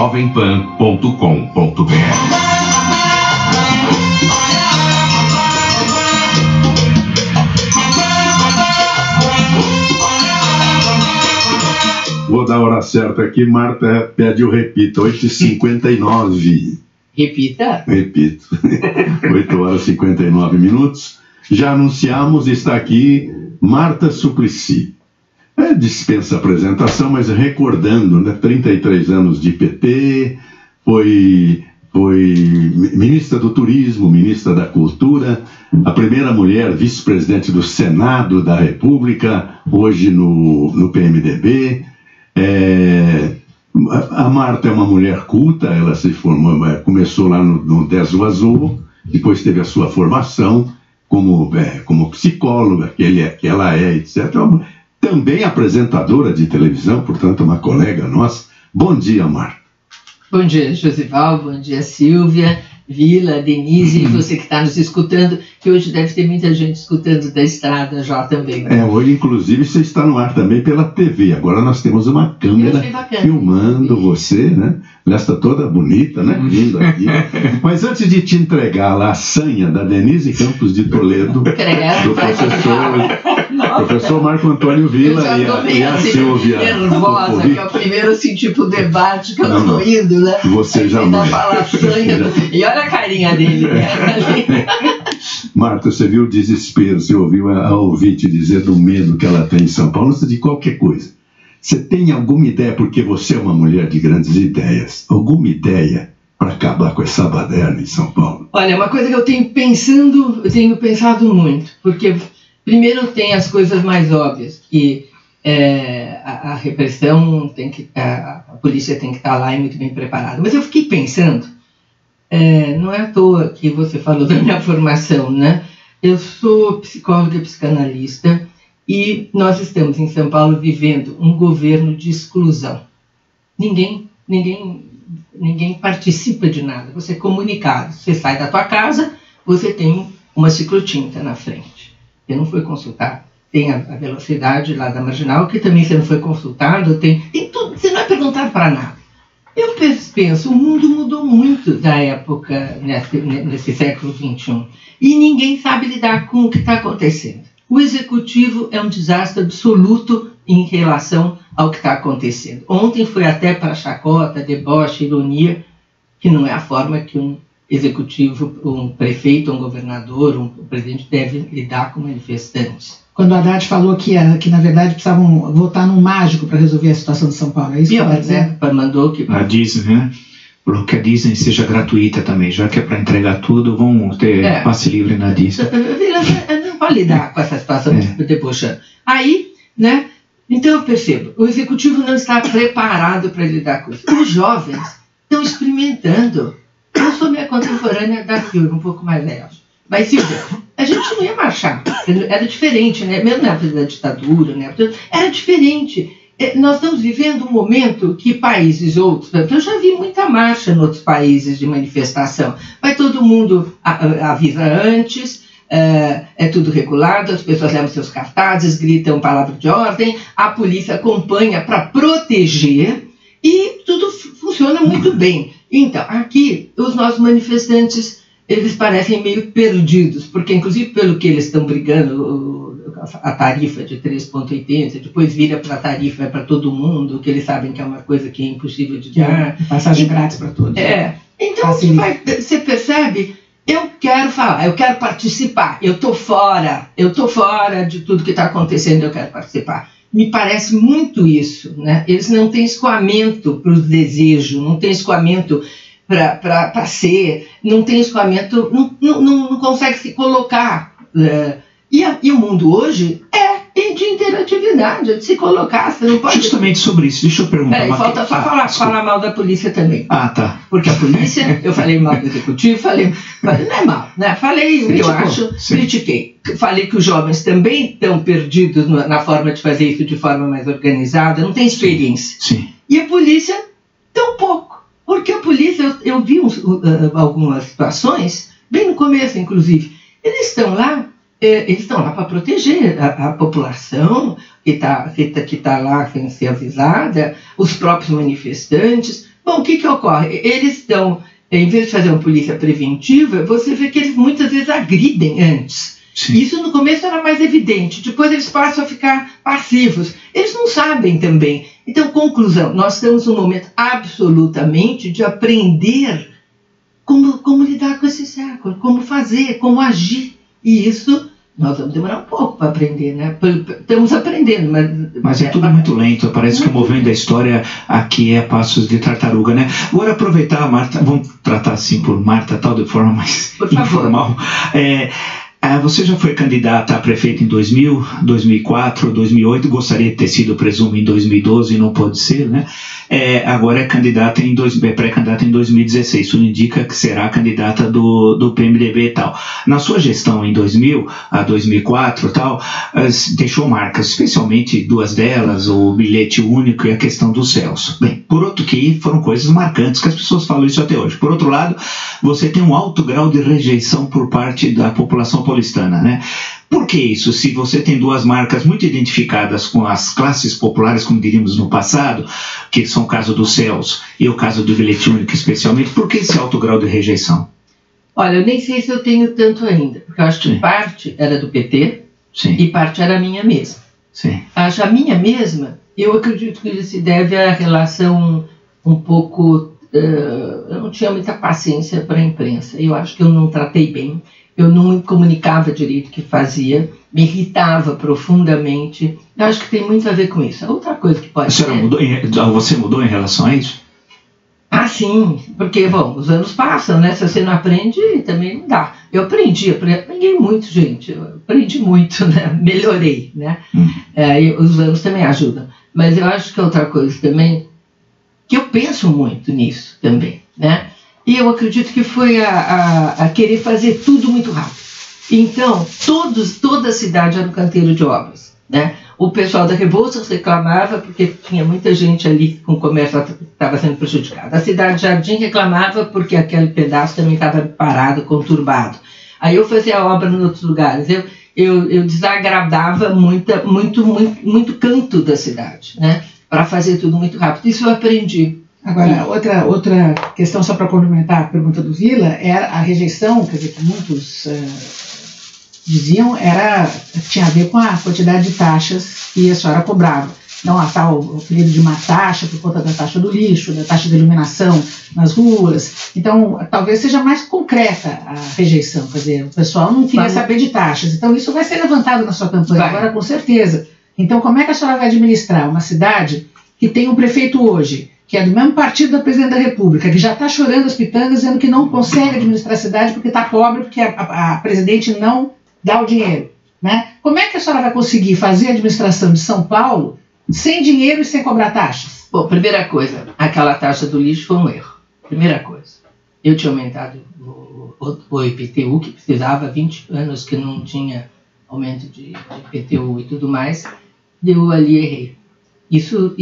jovempan.com.br. Vou dar a hora certa aqui, Marta pede o repito, 8h59. Repita. Repito, 8h59. Já anunciamos, está aqui Marta Suplicy. Dispensa apresentação, mas recordando, né, 33 anos de PT, foi ministra do Turismo, ministra da Cultura, a primeira mulher vice-presidente do Senado da República, hoje no PMDB. A Marta é uma mulher culta, ela se formou, começou lá no Deso Azul, depois teve a sua formação como psicóloga, que ela é, etc. Também apresentadora de televisão, portanto uma colega nossa. Bom dia, Marta. Bom dia, Josival, bom dia, Silvia, Vila, Denise, e você que está nos escutando, que hoje deve ter muita gente escutando da estrada já também. Hoje, inclusive, você está no ar também pela TV. Agora nós temos uma câmera filmando você, né? Ela está toda bonita, né? Vindo aqui. Mas antes de te entregar lá a senha da Denise Campos de Toledo, do professor Marco Antônio Vila e a Silvia. Nervosa, que é o primeiro tipo debate que eu estou indo, né? Você jamais. Falar senha, e olha a carinha dele. Marta, você viu o desespero, você ouviu a ouvinte dizer do medo que ela tem em São Paulo, de qualquer coisa. Você tem alguma ideia, porque você é uma mulher de grandes ideias, alguma ideia para acabar com essa baderna em São Paulo? Olha, uma coisa que eu tenho pensado muito, porque primeiro tem as coisas mais óbvias, que a repressão a polícia tem que estar lá e muito bem preparada. Mas eu fiquei pensando, não é à toa que você falou da minha formação, né? Eu sou psicóloga e psicanalista e nós estamos em São Paulo vivendo um governo de exclusão. Ninguém participa de nada. Você é comunicado. Você sai da tua casa, você tem uma ciclotinta na frente. Você não foi consultado. Tem a velocidade lá da Marginal, que também você não foi consultado. Tem tudo. Você não é perguntado para nada. Eu penso, o mundo mudou muito da época, nesse século XXI. E ninguém sabe lidar com o que está acontecendo. O executivo é um desastre absoluto em relação ao que está acontecendo. Ontem foi até para chacota, deboche, ironia, que não é a forma que um executivo, um prefeito, um governador, um presidente deve lidar com manifestantes. Quando o Haddad falou que na verdade precisavam votar num mágico para resolver a situação de São Paulo, é isso que vai dizer? Mandou que... A Disney, né? Falou que a Disney seja gratuita também, já que é para entregar tudo, vão ter passe livre na Disney. Não pode lidar com essa situação debochando. Aí, né? Então eu percebo, o executivo não está preparado para lidar com isso. Os jovens estão experimentando. Eu sou minha contemporânea da Silvia, um pouco mais velha. Mas Silvia, a gente não ia marchar, era diferente, né? Mesmo na época da ditadura, né? Era diferente. Nós estamos vivendo um momento que países outros, eu já vi muita marcha em outros países de manifestação, mas todo mundo avisa antes, é tudo regulado, as pessoas levam seus cartazes, gritam palavra de ordem, a polícia acompanha para proteger e tudo funciona muito bem. Então, aqui, os nossos manifestantes, eles parecem meio perdidos, porque inclusive pelo que eles estão brigando, a tarifa de 3,80, depois vira para a tarifa para todo mundo, que eles sabem que é uma coisa que é impossível de dar. Passagem grátis para todos. Então você percebe, eu quero falar, eu quero participar, eu estou fora de tudo que está acontecendo, eu quero participar. Me parece muito isso, né? Eles não têm escoamento para o desejo, não têm escoamento para ser, não tem escoamento, não consegue se colocar. E o mundo hoje é de interatividade, de se colocar. Você não pode... Justamente sobre isso, deixa eu perguntar. Falta só falar mal da polícia também. Tá. Porque a polícia, eu falei mal do executivo, não é mal, né? Falei o que eu acho, critiquei. Falei que os jovens também estão perdidos na forma de fazer isso de forma mais organizada, não tem experiência. Sim. E a polícia, tão pouco. Porque a polícia, eu vi algumas situações, bem no começo, inclusive, eles estão lá para proteger a população que está lá sem ser avisada, os próprios manifestantes, Bom, o que ocorre? Eles estão, em vez de fazer uma polícia preventiva, você vê que eles muitas vezes agridem antes. Sim. Isso no começo era mais evidente, depois eles passam a ficar passivos. Eles não sabem também. Então, conclusão, nós estamos num momento absolutamente de aprender como lidar com esse século, como fazer, como agir. E isso nós vamos demorar um pouco para aprender, né? Estamos aprendendo, mas é tudo muito lento. Parece que o movimento da história aqui é passos de tartaruga, né? Agora aproveitar, Marta, vamos tratar assim por Marta, tal, de forma mais informal. Você já foi candidata a prefeita em 2000, 2004, 2008, gostaria de ter sido, presumo, em 2012 e não pode ser, né? Agora é pré-candidata em 2016, isso indica que será candidata do PMDB e tal. Na sua gestão em 2000 a 2004 e tal, deixou marcas, especialmente duas delas, o bilhete único e a questão do Celso. Bem, por outro que foram coisas marcantes, que as pessoas falam isso até hoje. Por outro lado, você tem um alto grau de rejeição por parte da população paulistana, né? Por que isso? Se você tem duas marcas muito identificadas com as classes populares, como diríamos no passado, que são o caso do Celso e o caso do bilhete único especialmente, por que esse alto grau de rejeição? Olha, eu nem sei se eu tenho tanto ainda, porque eu acho que parte era do PT e parte era minha mesma. Sim. Acho a minha mesma, eu acredito que isso se deve à relação um pouco... eu não tinha muita paciência para a imprensa, eu acho que eu não tratei bem. Eu não me comunicava direito o que fazia, me irritava profundamente. Eu acho que tem muito a ver com isso. Outra coisa que pode ser... Você mudou em relação a isso? Ah, sim, porque, bom, os anos passam, né? Se você não aprende, também não dá. Eu aprendi muito, gente. Eu aprendi muito, né? Melhorei, né? E os anos também ajudam. Mas eu acho que outra coisa também, que eu penso muito nisso também, né? E eu acredito que foi a querer fazer tudo muito rápido. Então, toda a cidade era um canteiro de obras, né? O pessoal da Rebouças reclamava porque tinha muita gente ali com o comércio que estava sendo prejudicado. A cidade de Jardim reclamava porque aquele pedaço também estava parado, conturbado. Aí eu fazia a obra em outros lugares. Eu desagradava muito canto da cidade, né? Para fazer tudo muito rápido. Isso eu aprendi. Agora, outra questão, só para complementar a pergunta do Vila, era a rejeição, quer dizer, que muitos diziam, tinha a ver com a quantidade de taxas que a senhora cobrava. Não a tal apelido de uma taxa por conta da taxa do lixo, da taxa de iluminação nas ruas. Então, talvez seja mais concreta a rejeição, quer dizer, o pessoal não queria saber de taxas. Então, isso vai ser levantado na sua campanha, agora com certeza. Então, como é que a senhora vai administrar uma cidade que tem um prefeito hoje, que é do mesmo partido da Presidente da República, que já está chorando as pitangas, dizendo que não consegue administrar a cidade porque está pobre, porque a Presidente não dá o dinheiro, né? Como é que a senhora vai conseguir fazer a administração de São Paulo sem dinheiro e sem cobrar taxas? Bom, primeira coisa, aquela taxa do lixo foi um erro. Primeira coisa, eu tinha aumentado o IPTU, que precisava 20 anos que não tinha aumento de IPTU e tudo mais, eu ali errei. Isso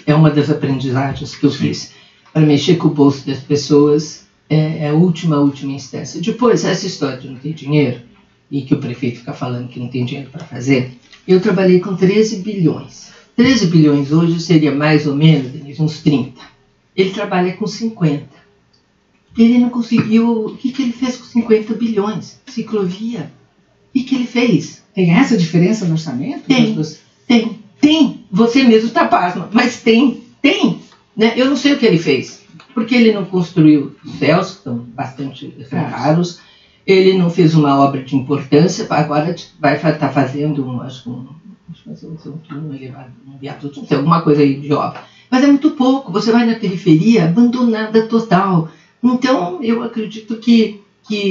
é uma das aprendizagens que eu fiz. Para mexer com o bolso das pessoas é a última instância. Depois, essa história de não ter dinheiro, e que o prefeito fica falando que não tem dinheiro para fazer, eu trabalhei com 13 bilhões. 13 bilhões hoje seria mais ou menos, Denise, uns 30. Ele trabalha com 50. Ele não conseguiu... O que ele fez com 50 bilhões? Ciclovia. O que ele fez? Tem essa diferença no orçamento? Tem, você mesmo está pasma, mas tem, né? Eu não sei o que ele fez, porque ele não construiu os céus, que são bastante raros, ele não fez uma obra de importância, agora vai estar fazendo um viaduto, não sei, alguma coisa aí de obra, mas é muito pouco, você vai na periferia abandonada total. Então eu acredito que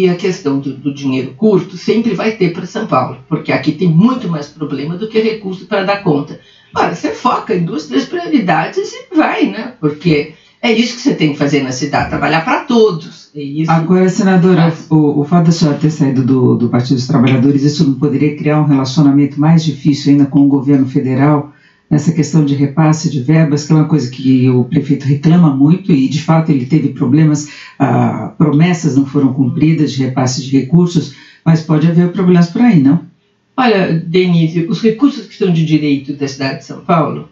a questão do dinheiro curto sempre vai ter para São Paulo, porque aqui tem muito mais problema do que recurso para dar conta. Agora, você foca em 2, 3 prioridades e vai, né? Porque é isso que você tem que fazer na cidade, trabalhar para todos. É isso. Agora, senadora, o fato da senhora ter saído do Partido dos Trabalhadores, isso não poderia criar um relacionamento mais difícil ainda com o governo federal, nessa questão de repasse de verbas, que é uma coisa que o prefeito reclama muito e, de fato, ele teve problemas, promessas não foram cumpridas de repasse de recursos, mas pode haver problemas por aí, não? Olha, Denise, os recursos que são de direito da cidade de São Paulo,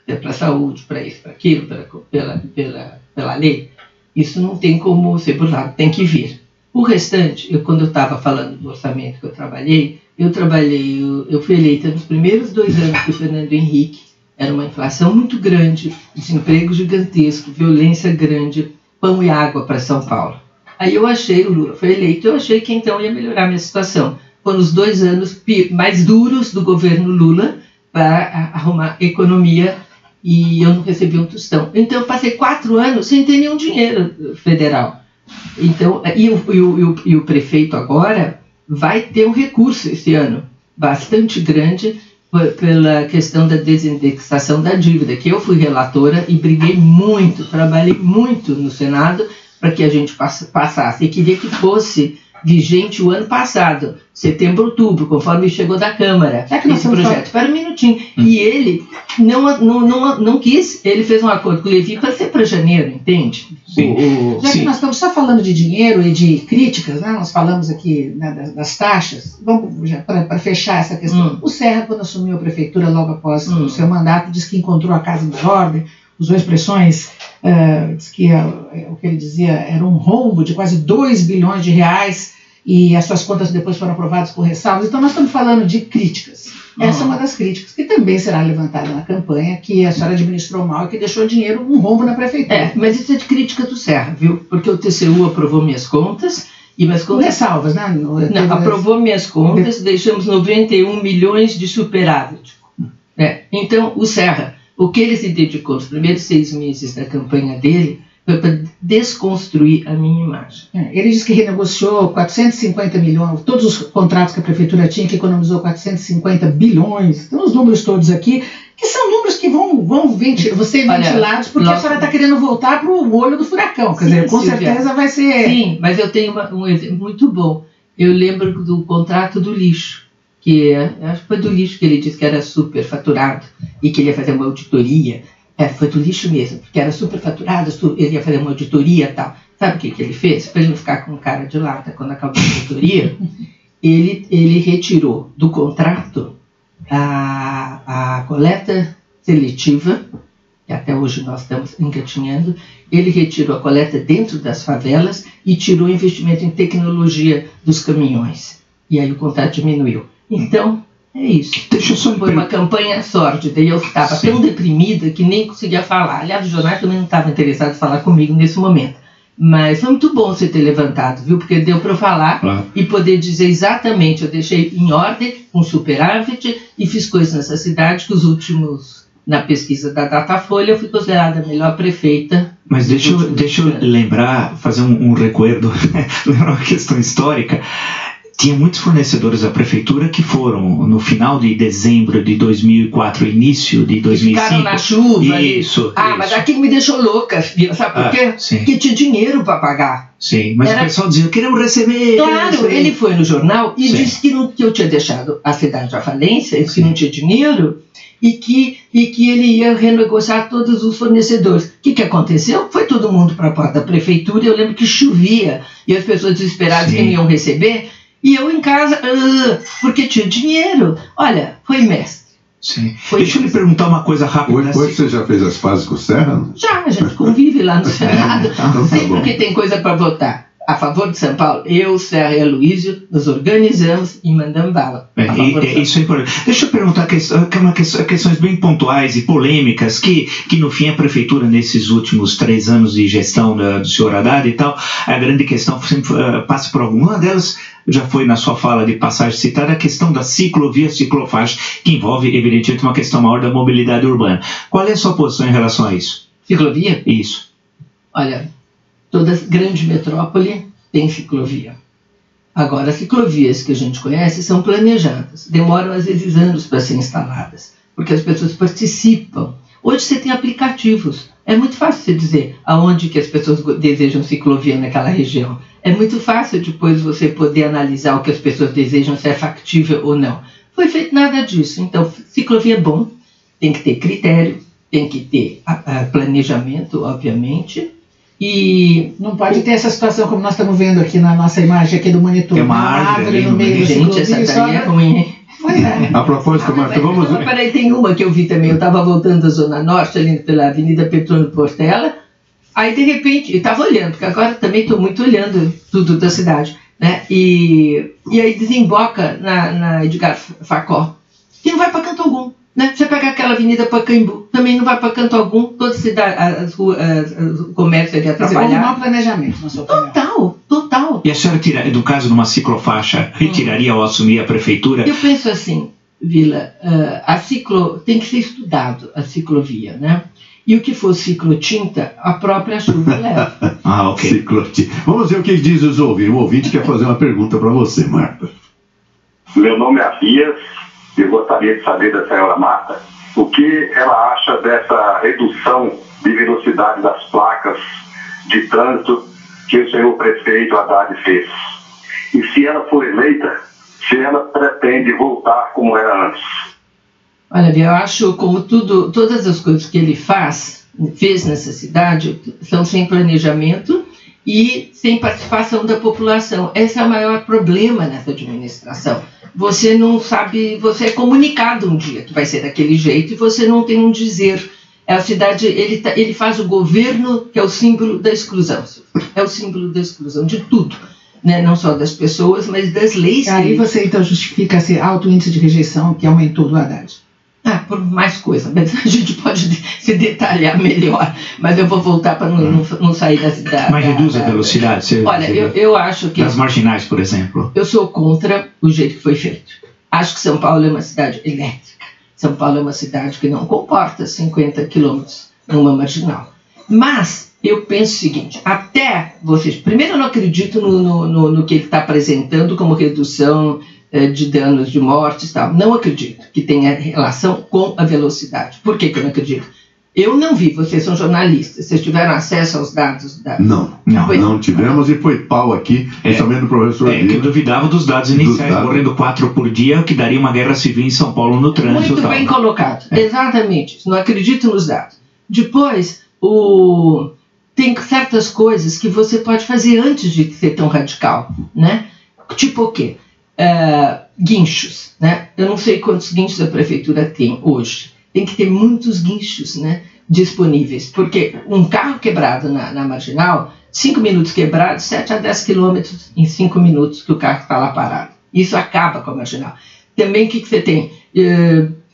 para a saúde, para isso, para aquilo, pela lei, isso não tem como ser burlado, tem que vir. O restante, quando eu estava falando do orçamento que eu fui eleita nos primeiros 2 anos do Fernando Henrique, era uma inflação muito grande, desemprego gigantesco, violência grande, pão e água para São Paulo. Aí o Lula foi eleito, eu achei que então ia melhorar a minha situação. Foram os 2 anos mais duros do governo Lula para arrumar economia e eu não recebi um tostão. Então eu passei 4 anos sem ter nenhum dinheiro federal. Então, e o prefeito agora vai ter um recurso esse ano, bastante grande, pela questão da desindexação da dívida, que eu fui relatora e briguei muito, trabalhei muito no Senado para que a gente passasse. E queria que fosse vigente o ano passado, setembro, outubro, conforme chegou da Câmara, esse projeto. Espera um minutinho. E ele não quis, ele fez um acordo com o Levi para ser para janeiro, entende? Sim. Já que nós estamos só falando de dinheiro e de críticas, né? Nós falamos aqui, né, das taxas, vamos para fechar essa questão. O Serra, quando assumiu a prefeitura logo após o seu mandato, disse que encontrou a casa em ordem, usou expressões, disse que o que ele dizia era um rombo de quase 2 bilhões de reais, e as suas contas depois foram aprovadas por ressalvas. Então nós estamos falando de críticas. Essa é uma das críticas que também será levantada na campanha, que a senhora administrou mal e que deixou dinheiro, um rombo na prefeitura. Mas isso é de crítica do Serra, viu? Porque o TCU aprovou minhas contas, e minhas contas... Com ressalvas, né? Não, aprovou minhas contas, deixamos 91 milhões de superávit. Então, o Serra, o que ele se dedicou nos primeiros 6 meses da campanha dele, foi para desconstruir a minha imagem. Ele disse que renegociou 450 milhões, todos os contratos que a prefeitura tinha, que economizou 450 bilhões, tem os números todos aqui, que são números que vão ser ventilados, porque a senhora está querendo voltar para o olho do furacão, quer dizer, com certeza vai ser... Sim, mas eu tenho um exemplo muito bom. Eu lembro do contrato do lixo, que acho que foi do lixo que ele disse que era superfaturado e que ele ia fazer uma auditoria. Foi do lixo mesmo, porque era superfaturado, ele ia fazer uma auditoria e tal. Sabe o que ele fez? Para ele não ficar com cara de lata quando acabou a auditoria, ele retirou do contrato a coleta seletiva, que até hoje nós estamos engatinhando, ele retirou a coleta dentro das favelas e tirou o investimento em tecnologia dos caminhões. E aí o contrato diminuiu. Então... é isso. Foi uma campanha sórdida e eu estava tão deprimida que nem conseguia falar. Aliás, o jornal também não estava interessado em falar comigo nesse momento. Mas foi muito bom você ter levantado, viu? Porque deu para eu falar e poder dizer exatamente. Eu deixei em ordem um superávit e fiz coisas nessa cidade que os últimos, na pesquisa da Datafolha, eu fui considerada a melhor prefeita. Mas deixa eu lembrar, fazer um recuerdo, lembrar uma questão histórica. Tinha muitos fornecedores da prefeitura que foram no final de dezembro de 2004, início de 2005. Ficaram na chuva. Isso. Mas aquilo me deixou louca, filha. Sabe por quê? Sim. Porque tinha dinheiro para pagar. Sim, mas o pessoal dizia, queremos receber. Claro, ele foi no jornal e disse que eu tinha deixado a cidade à falência, que não tinha dinheiro e que ele ia renegociar todos os fornecedores. O que aconteceu? Foi todo mundo para a porta da prefeitura. Eu lembro que chovia e as pessoas desesperadas que não iam receber. E eu em casa, porque tinha dinheiro. Olha, foi mestre. Sim. Deixa eu lhe perguntar uma coisa rápida. Hoje você já fez as pazes com o Serra? Já, a gente convive lá no Senado. Sempre que tem coisa para votar a favor de São Paulo, eu, Serra e Aloysio nos organizamos e mandamos bala. Isso é importante. Deixa eu perguntar questões bem pontuais e polêmicas que no fim a prefeitura, nesses últimos 3 anos de gestão do senhor Haddad e tal, a grande questão sempre passa por alguma delas. Já foi na sua fala de passagem citada a questão da ciclovia, ciclofaixa, que envolve, evidentemente, uma questão maior da mobilidade urbana. Qual é a sua posição em relação a isso? Ciclovia? Isso. Olha, toda grande metrópole tem ciclovia. Agora, as ciclovias que a gente conhece são planejadas. Demoram, às vezes, anos para ser instaladas, porque as pessoas participam. Hoje você tem aplicativos. É muito fácil você dizer aonde que as pessoas desejam ciclovia naquela região. É muito fácil depois você poder analisar o que as pessoas desejam, se é factível ou não. Foi feito nada disso. Então, ciclovia é bom, tem que ter critério, tem que ter planejamento, obviamente. E não pode ter essa situação como nós estamos vendo aqui na nossa imagem aqui do monitor. Tem uma árvore no meio do gente, essa daí é ruim, hein? Pois é. A propósito, Marta, vamos... Mas peraí, tem uma que eu vi também. Eu estava voltando da Zona Norte, ali pela Avenida Petrônio Portela, aí de repente, eu estava olhando, porque agora também estou muito olhando tudo da cidade, né? E aí desemboca na Edgar Facó, que não vai para canto algum. Né? Você pega aquela Avenida Pacaembu, também não vai para canto algum, toda a cidade, o comércio ali a trabalhar. Houve mau planejamento, na sua opinião. Total. E a senhora, no caso de uma ciclofaixa, retiraria ou assumir a prefeitura? Eu penso assim, Vila, tem que ser estudado a ciclovia, né? E o que for ciclotinta, a própria chuva leva. Ok. Ciclotinta. Vamos ver o que diz os ouvintes. O ouvinte quer fazer uma pergunta para você, Marta. Meu nome é Abias. Eu gostaria de saber da senhora Marta o que ela acha dessa redução de velocidade das placas de trânsito que o senhor prefeito Haddad fez. E se ela for eleita, se ela pretende voltar como era antes. Olha, eu acho como todas as coisas que ele fez nessa cidade são sem planejamento e sem participação da população. Esse é o maior problema nessa administração. Você não sabe, você é comunicado um dia que vai ser daquele jeito e você não tem um dizer. A cidade, ele faz o governo que é o símbolo da exclusão. É o símbolo da exclusão de tudo, né? Não só das pessoas, mas das leis. Aí você então justifica esse alto índice de rejeição que aumentou do Haddad. Por mais coisa, mas a gente pode se detalhar melhor, mas eu vou voltar para não sair da cidade. Mas reduz a velocidade? Olha, eu acho que... Das marginais, por exemplo. Eu sou contra o jeito que foi feito. Acho que São Paulo é uma cidade elétrica. São Paulo é uma cidade que não comporta 50 quilômetros numa marginal. Mas eu penso o seguinte, até vocês... Primeiro, eu não acredito no que ele está apresentando como redução de danos, de mortes e tal. Não acredito que tenha relação com a velocidade. Por que eu não acredito? Eu não vi, vocês são jornalistas, vocês tiveram acesso aos dados? Não tivemos e foi pau aqui, principalmente do professor que eu duvidava dos dados iniciais, morrendo 4 por dia, que daria uma guerra civil em São Paulo no trânsito. Muito bem colocado, exatamente isso, não acredito nos dados. Depois, tem certas coisas que você pode fazer antes de ser tão radical, né? Tipo o quê? Guinchos, né? Eu não sei quantos guinchos a prefeitura tem hoje. Tem que ter muitos guinchos, né, disponíveis, porque um carro quebrado na marginal, 5 minutos quebrado, 7 a 10 quilômetros em 5 minutos que o carro está lá parado. Isso acaba com a marginal. Também o que você tem?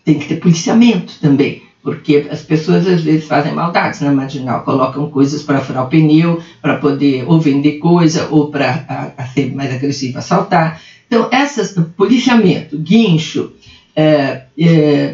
Tem que ter policiamento também, porque as pessoas às vezes fazem maldades na marginal, colocam coisas para furar o pneu, para poder ou vender coisa, ou para ser mais agressivo, assaltar. Então, policiamento, guincho,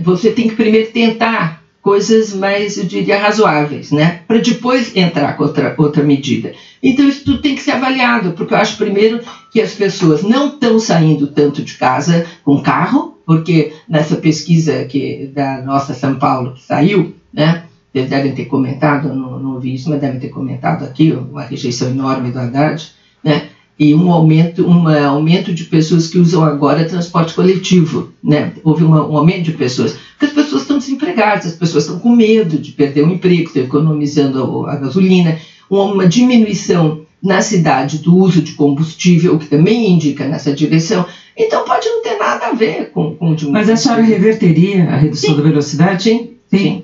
você tem que primeiro tentar coisas mais, eu diria, razoáveis, né? Para depois entrar com outra medida. Então, isso tudo tem que ser avaliado, porque eu acho, primeiro, que as pessoas não estão saindo tanto de casa com carro, porque nessa pesquisa da nossa São Paulo que saiu, né? Vocês devem ter comentado, não ouvi isso, mas devem ter comentado aqui, uma rejeição enorme do Haddad, né? E um aumento de pessoas que usam agora transporte coletivo, né? Houve um aumento de pessoas, porque as pessoas estão desempregadas, as pessoas estão com medo de perder o emprego, estão economizando a gasolina, uma diminuição na cidade do uso de combustível, que também indica nessa direção. Então pode não ter nada a ver com diminuição. Mas a senhora reverteria a redução da velocidade? Sim.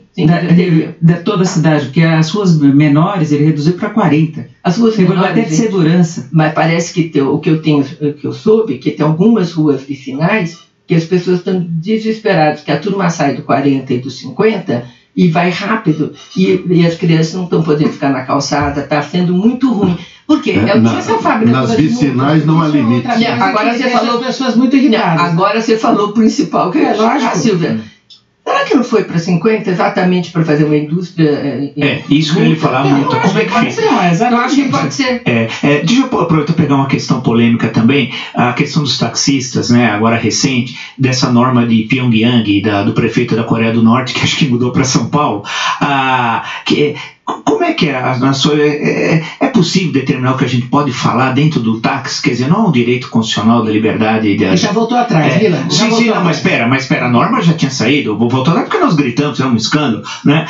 Da toda a cidade, porque as ruas menores ele reduziu para 40. As ruas menores, até de segurança. Mas parece que o que eu soube, que tem algumas ruas vicinais que as pessoas estão desesperadas, que a turma sai do 40 e do 50 e vai rápido, e as crianças não estão podendo ficar na calçada, está sendo muito ruim. Por quê? Nas vicinais não há limite. Agora você falou pessoas muito irritadas. Agora você falou o principal, que é lógico, Silvia. Será que não foi para 50 exatamente para fazer uma indústria? Isso que ele falava muito. Como é que fica? Eu acho que pode ser. Deixa eu aproveitar e pegar uma questão polêmica também, a questão dos taxistas, né, agora recente, dessa norma de Pyongyang, do prefeito da Coreia do Norte, que acho que mudou para São Paulo, como é que é possível determinar o que a gente pode falar dentro do táxi? Quer dizer, não é um direito constitucional da liberdade. Ele já voltou atrás, Vila. Sim, não, mas espera, a norma já tinha saído, vou voltar atrás porque nós gritamos, é um escândalo, né?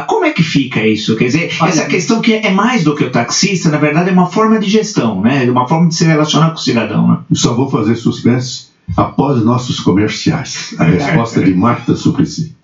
Como é que fica isso? Quer dizer, essa questão que é mais do que o taxista, na verdade é uma forma de gestão, né? Uma forma de se relacionar com o cidadão, né? Só vou fazer suspense. após nossos comerciais. A resposta de Marta Suplicy.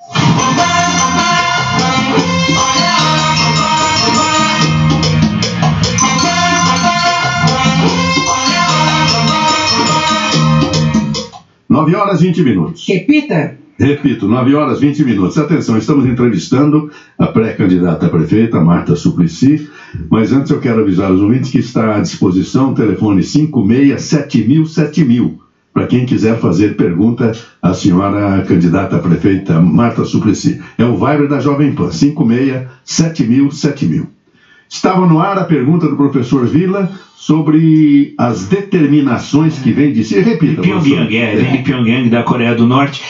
Nove horas 20 minutos. Repita. Repito, 9 horas 20 minutos. Atenção, estamos entrevistando a pré-candidata a prefeita, Marta Suplicy, mas antes eu quero avisar os ouvintes que está à disposição o telefone 567000, para quem quiser fazer pergunta à senhora candidata a prefeita Marta Suplicy. É o Viber da Jovem Pan, 567000. Estava no ar a pergunta do professor Vila sobre as determinações que vem de si. Repita, Pyongyang, vem de Pyongyang, da Coreia do Norte,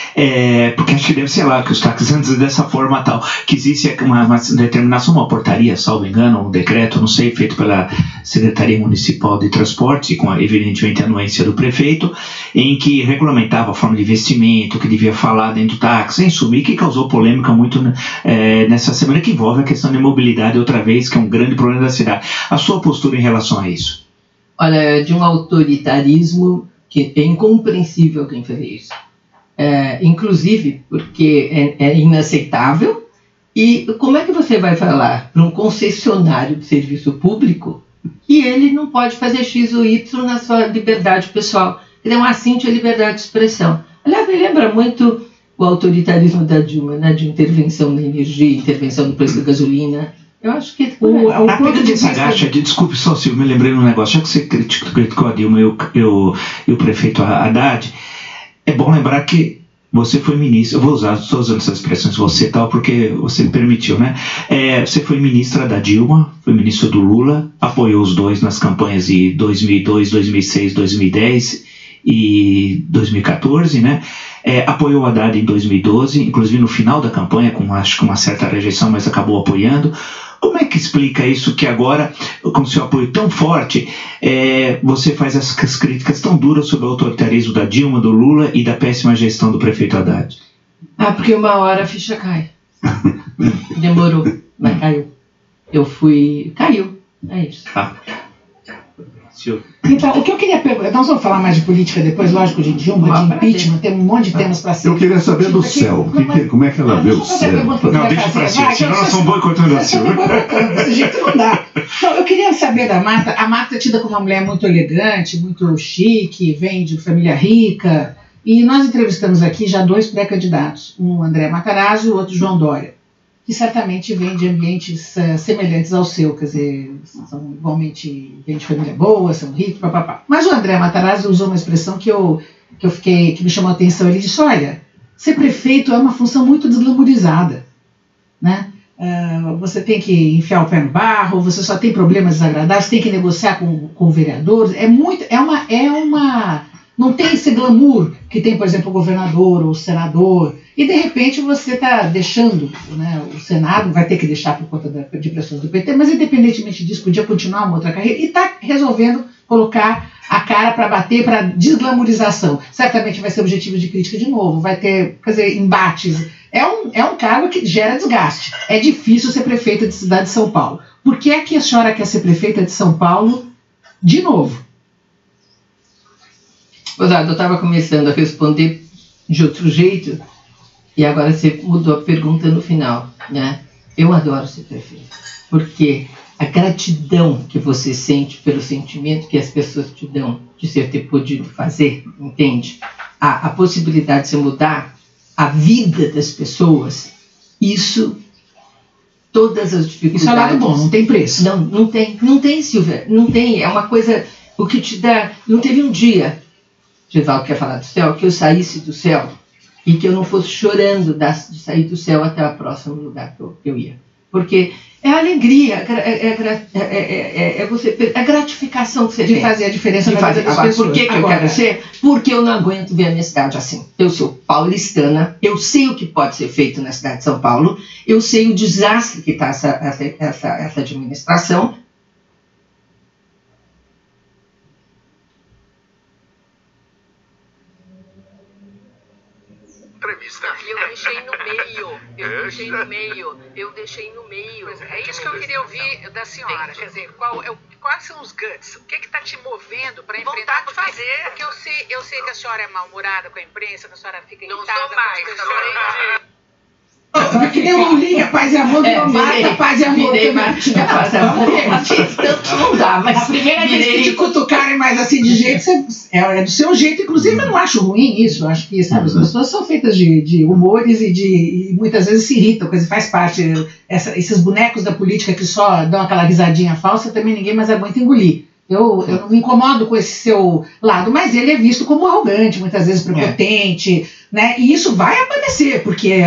porque acho que deve ser lá que os táxis andam dessa forma tal, que existe uma determinação, uma portaria, salvo engano, um decreto, não sei, feito pela Secretaria Municipal de Transporte, com evidentemente a anuência do prefeito, em que regulamentava a forma de investimento, que devia falar dentro do táxi, em suma, e que causou polêmica muito nessa semana, que envolve a questão de mobilidade outra vez, que é um grande problema da cidade. A sua postura em relação a isso? Olha, de um autoritarismo que é incompreensível quem fazer isso. Inclusive porque é inaceitável. E como é que você vai falar para um concessionário de serviço público que ele não pode fazer X ou Y na sua liberdade pessoal? Ele é um assinte à liberdade de expressão. Aliás, me lembra muito o autoritarismo da Dilma, né, de intervenção na energia, intervenção no preço da gasolina. Eu acho que a ponto de Sagacha, desculpe só, Silvio, me lembrei de um negócio, já que você criticou a Dilma e o prefeito Haddad, é bom lembrar que você foi ministro, eu vou usar, estou usando essas expressões você tal, porque você me permitiu, né? Você foi ministra da Dilma, foi ministro do Lula, apoiou os dois nas campanhas de 2002, 2006, 2010 e 2014, né? Apoiou o Haddad em 2012, inclusive no final da campanha, com acho que uma certa rejeição, mas acabou apoiando. Como é que explica isso que agora, com seu apoio tão forte, você faz essas críticas tão duras sobre o autoritarismo da Dilma, do Lula e da péssima gestão do prefeito Haddad? Porque uma hora a ficha cai. Demorou, mas caiu. Caiu. É isso. Então, o que eu queria perguntar, nós vamos falar mais de política depois, lógico, de Dilma, de impeachment, tem um monte de temas para ser. Eu queria saber do céu, como é que ela vê o céu? Não, deixa para si, senão nós estamos boicotando a Silvia. Desse jeito não dá. Então, eu queria saber da Marta. A Marta é tida como uma mulher muito elegante, muito chique, vem de família rica, e nós entrevistamos aqui já 2 pré-candidatos, um André Matarazzo e o outro João Dória, que certamente vêm de ambientes semelhantes ao seu, quer dizer, são igualmente, vêm de família boa, são ricos, papapá. Mas o André Matarazzo usou uma expressão que me chamou a atenção. Ele disse: olha, ser prefeito é uma função muito desglamorizada, né? Você tem que enfiar o pé no barro, você só tem problemas desagradáveis, tem que negociar com vereadores, não tem esse glamour que tem, por exemplo, o governador ou o senador, e de repente você está deixando, né, o Senado, vai ter que deixar por conta de pressões do PT, mas independentemente disso, podia continuar uma outra carreira, e está resolvendo colocar a cara para bater para desglamorização. Certamente vai ser objetivo de crítica de novo, vai ter, quer dizer, embates. É um cargo que gera desgaste. É difícil ser prefeita de cidade de São Paulo. Por que é que a senhora quer ser prefeita de São Paulo de novo? Eu estava começando a responder de outro jeito e agora você mudou a pergunta no final, né? Eu adoro ser prefeito, porque a gratidão que você sente pelo sentimento que as pessoas te dão de você ter podido fazer, entende? A possibilidade de você mudar a vida das pessoas, isso, todas as dificuldades... Isso é lado bom, não tem preço. Não tem, Silvia, não tem, é uma coisa, o que te dá... Não teve um dia, Givaldo quer falar do céu, que eu saísse do céu e que eu não fosse chorando de sair do céu até o próximo lugar que eu ia. Porque é a alegria, a gratificação que você tem. De fazer a diferença na vida das pessoas. Por que eu quero ser? Porque eu não aguento ver a minha cidade assim. Eu sou paulistana, eu sei o que pode ser feito na cidade de São Paulo, eu sei o desastre que está essa administração. Eu deixei no meio. Eu deixei no meio. Eu deixei no meio. É isso que eu queria ouvir da senhora. Quer dizer, quais são os guts? O que está te movendo para enfrentar? Vontade de fazer. Porque eu sei que a senhora é mal-humorada com a imprensa, que a senhora fica irritada. Não sou mais, com as pessoas. Que nem o Liga, paz e amor, virou Marta, paz e amor. Virei Martinha, paz e amor. Tanto não dá, mas a primeira vez que te cutucarem mais assim de jeito, é do seu jeito. Inclusive, eu não acho ruim isso. Eu acho que, sabe, as pessoas são feitas de humores e muitas vezes se irritam, coisa faz parte. Esses bonecos da política que só dão aquela risadinha falsa, também ninguém mais aguenta engolir. Eu não me incomodo com esse seu lado, mas ele é visto como arrogante, muitas vezes prepotente, né? E isso vai aparecer, porque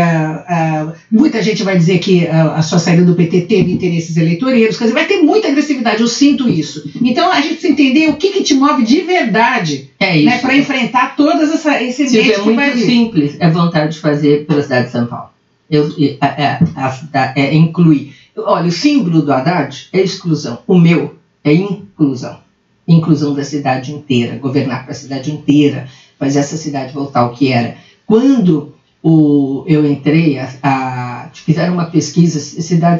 muita gente vai dizer que a sua saída do PT teve interesses eleitoreiros, quer dizer, vai ter muita agressividade, eu sinto isso. Então a gente precisa entender o que te move de verdade, né, para enfrentar todas esse ambiente que vai vir. É muito simples, é vontade de fazer pela cidade de São Paulo. Incluir. Olha, o símbolo do Haddad é exclusão, o meu é inclusão. Inclusão da cidade inteira, governar para a cidade inteira, fazer essa cidade voltar ao que era. Quando eu entrei, fizeram uma pesquisa,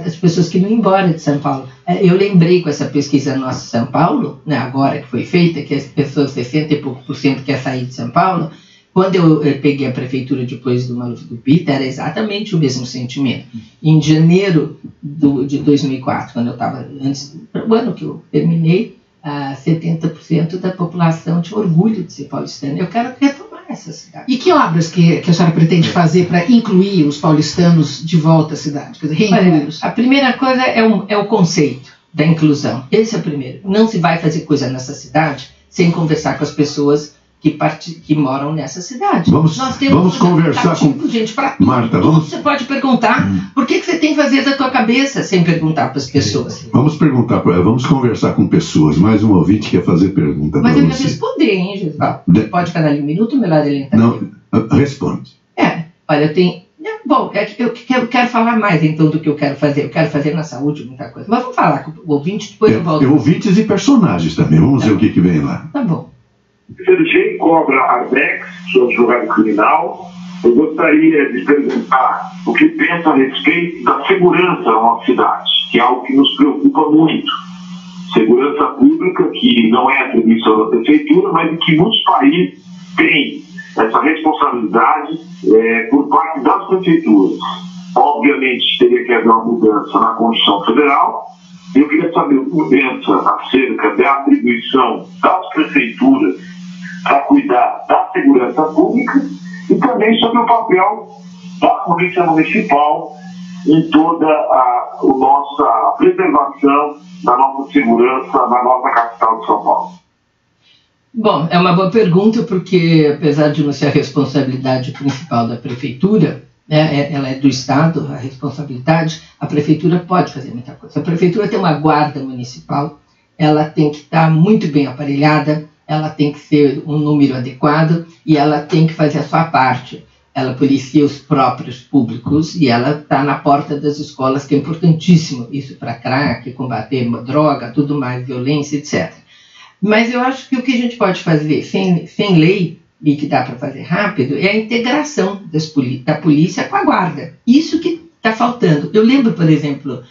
as pessoas queriam ir embora de São Paulo. Eu lembrei com essa pesquisa Nossa São Paulo, né, agora que foi feita, que as pessoas, 60 e pouco % quer sair de São Paulo. Quando eu peguei a prefeitura depois do Maluf do Pita, era exatamente o mesmo sentimento. Em janeiro de 2004, quando eu estava, o ano que eu terminei, 70% da população tinha orgulho de ser paulistano. Eu quero retomar essa cidade. E que obras que a senhora pretende fazer para incluir os paulistanos de volta à cidade? Quer dizer, reincluí-los? A primeira coisa é o conceito da inclusão. Esse é o primeiro. Não se vai fazer coisa nessa cidade sem conversar com as pessoas que moram nessa cidade. Vamos conversar com gente, Marta. Você pode perguntar por que você tem que fazer da tua cabeça sem perguntar para as pessoas. Vamos conversar com pessoas. Mais um ouvinte quer fazer pergunta para você. Mas ele vai responder, hein, Gisval? Pode ficar ali um minuto, melhor ele entrar. Não, responde. Olha, eu tenho... Bom, eu quero falar mais então do que eu quero fazer. Eu quero fazer na saúde muita coisa. Mas vamos falar com o ouvinte, depois eu volto. Ouvintes e personagens também. Vamos ver o que vem lá. Tá bom. Sergei Cobra Arbex, sou advogado criminal. Eu gostaria de perguntar o que pensa a respeito da segurança da nossa cidade, que é algo que nos preocupa muito. Segurança pública, que não é atribuição da prefeitura, mas que muitos países têm essa responsabilidade por parte das prefeituras. Obviamente, teria que haver uma mudança na Constituição Federal. Eu queria saber o que pensa acerca da atribuição das prefeituras para cuidar da segurança pública e também sobre o papel da Polícia Municipal em toda a preservação da nossa segurança na nossa capital de São Paulo. Bom, é uma boa pergunta, porque apesar de não ser a responsabilidade principal da prefeitura, né, ela é do Estado, a responsabilidade, a prefeitura pode fazer muita coisa. A prefeitura tem uma guarda municipal, ela tem que estar muito bem aparelhada, ela tem que ser um número adequado e ela tem que fazer a sua parte. Ela policia os próprios públicos e ela está na porta das escolas, que é importantíssimo, isso para crack, combater droga, tudo mais, violência, etc. Mas eu acho que o que a gente pode fazer sem lei, e que dá para fazer rápido, é a integração da polícia com a guarda. Isso que está faltando. Eu lembro, por exemplo,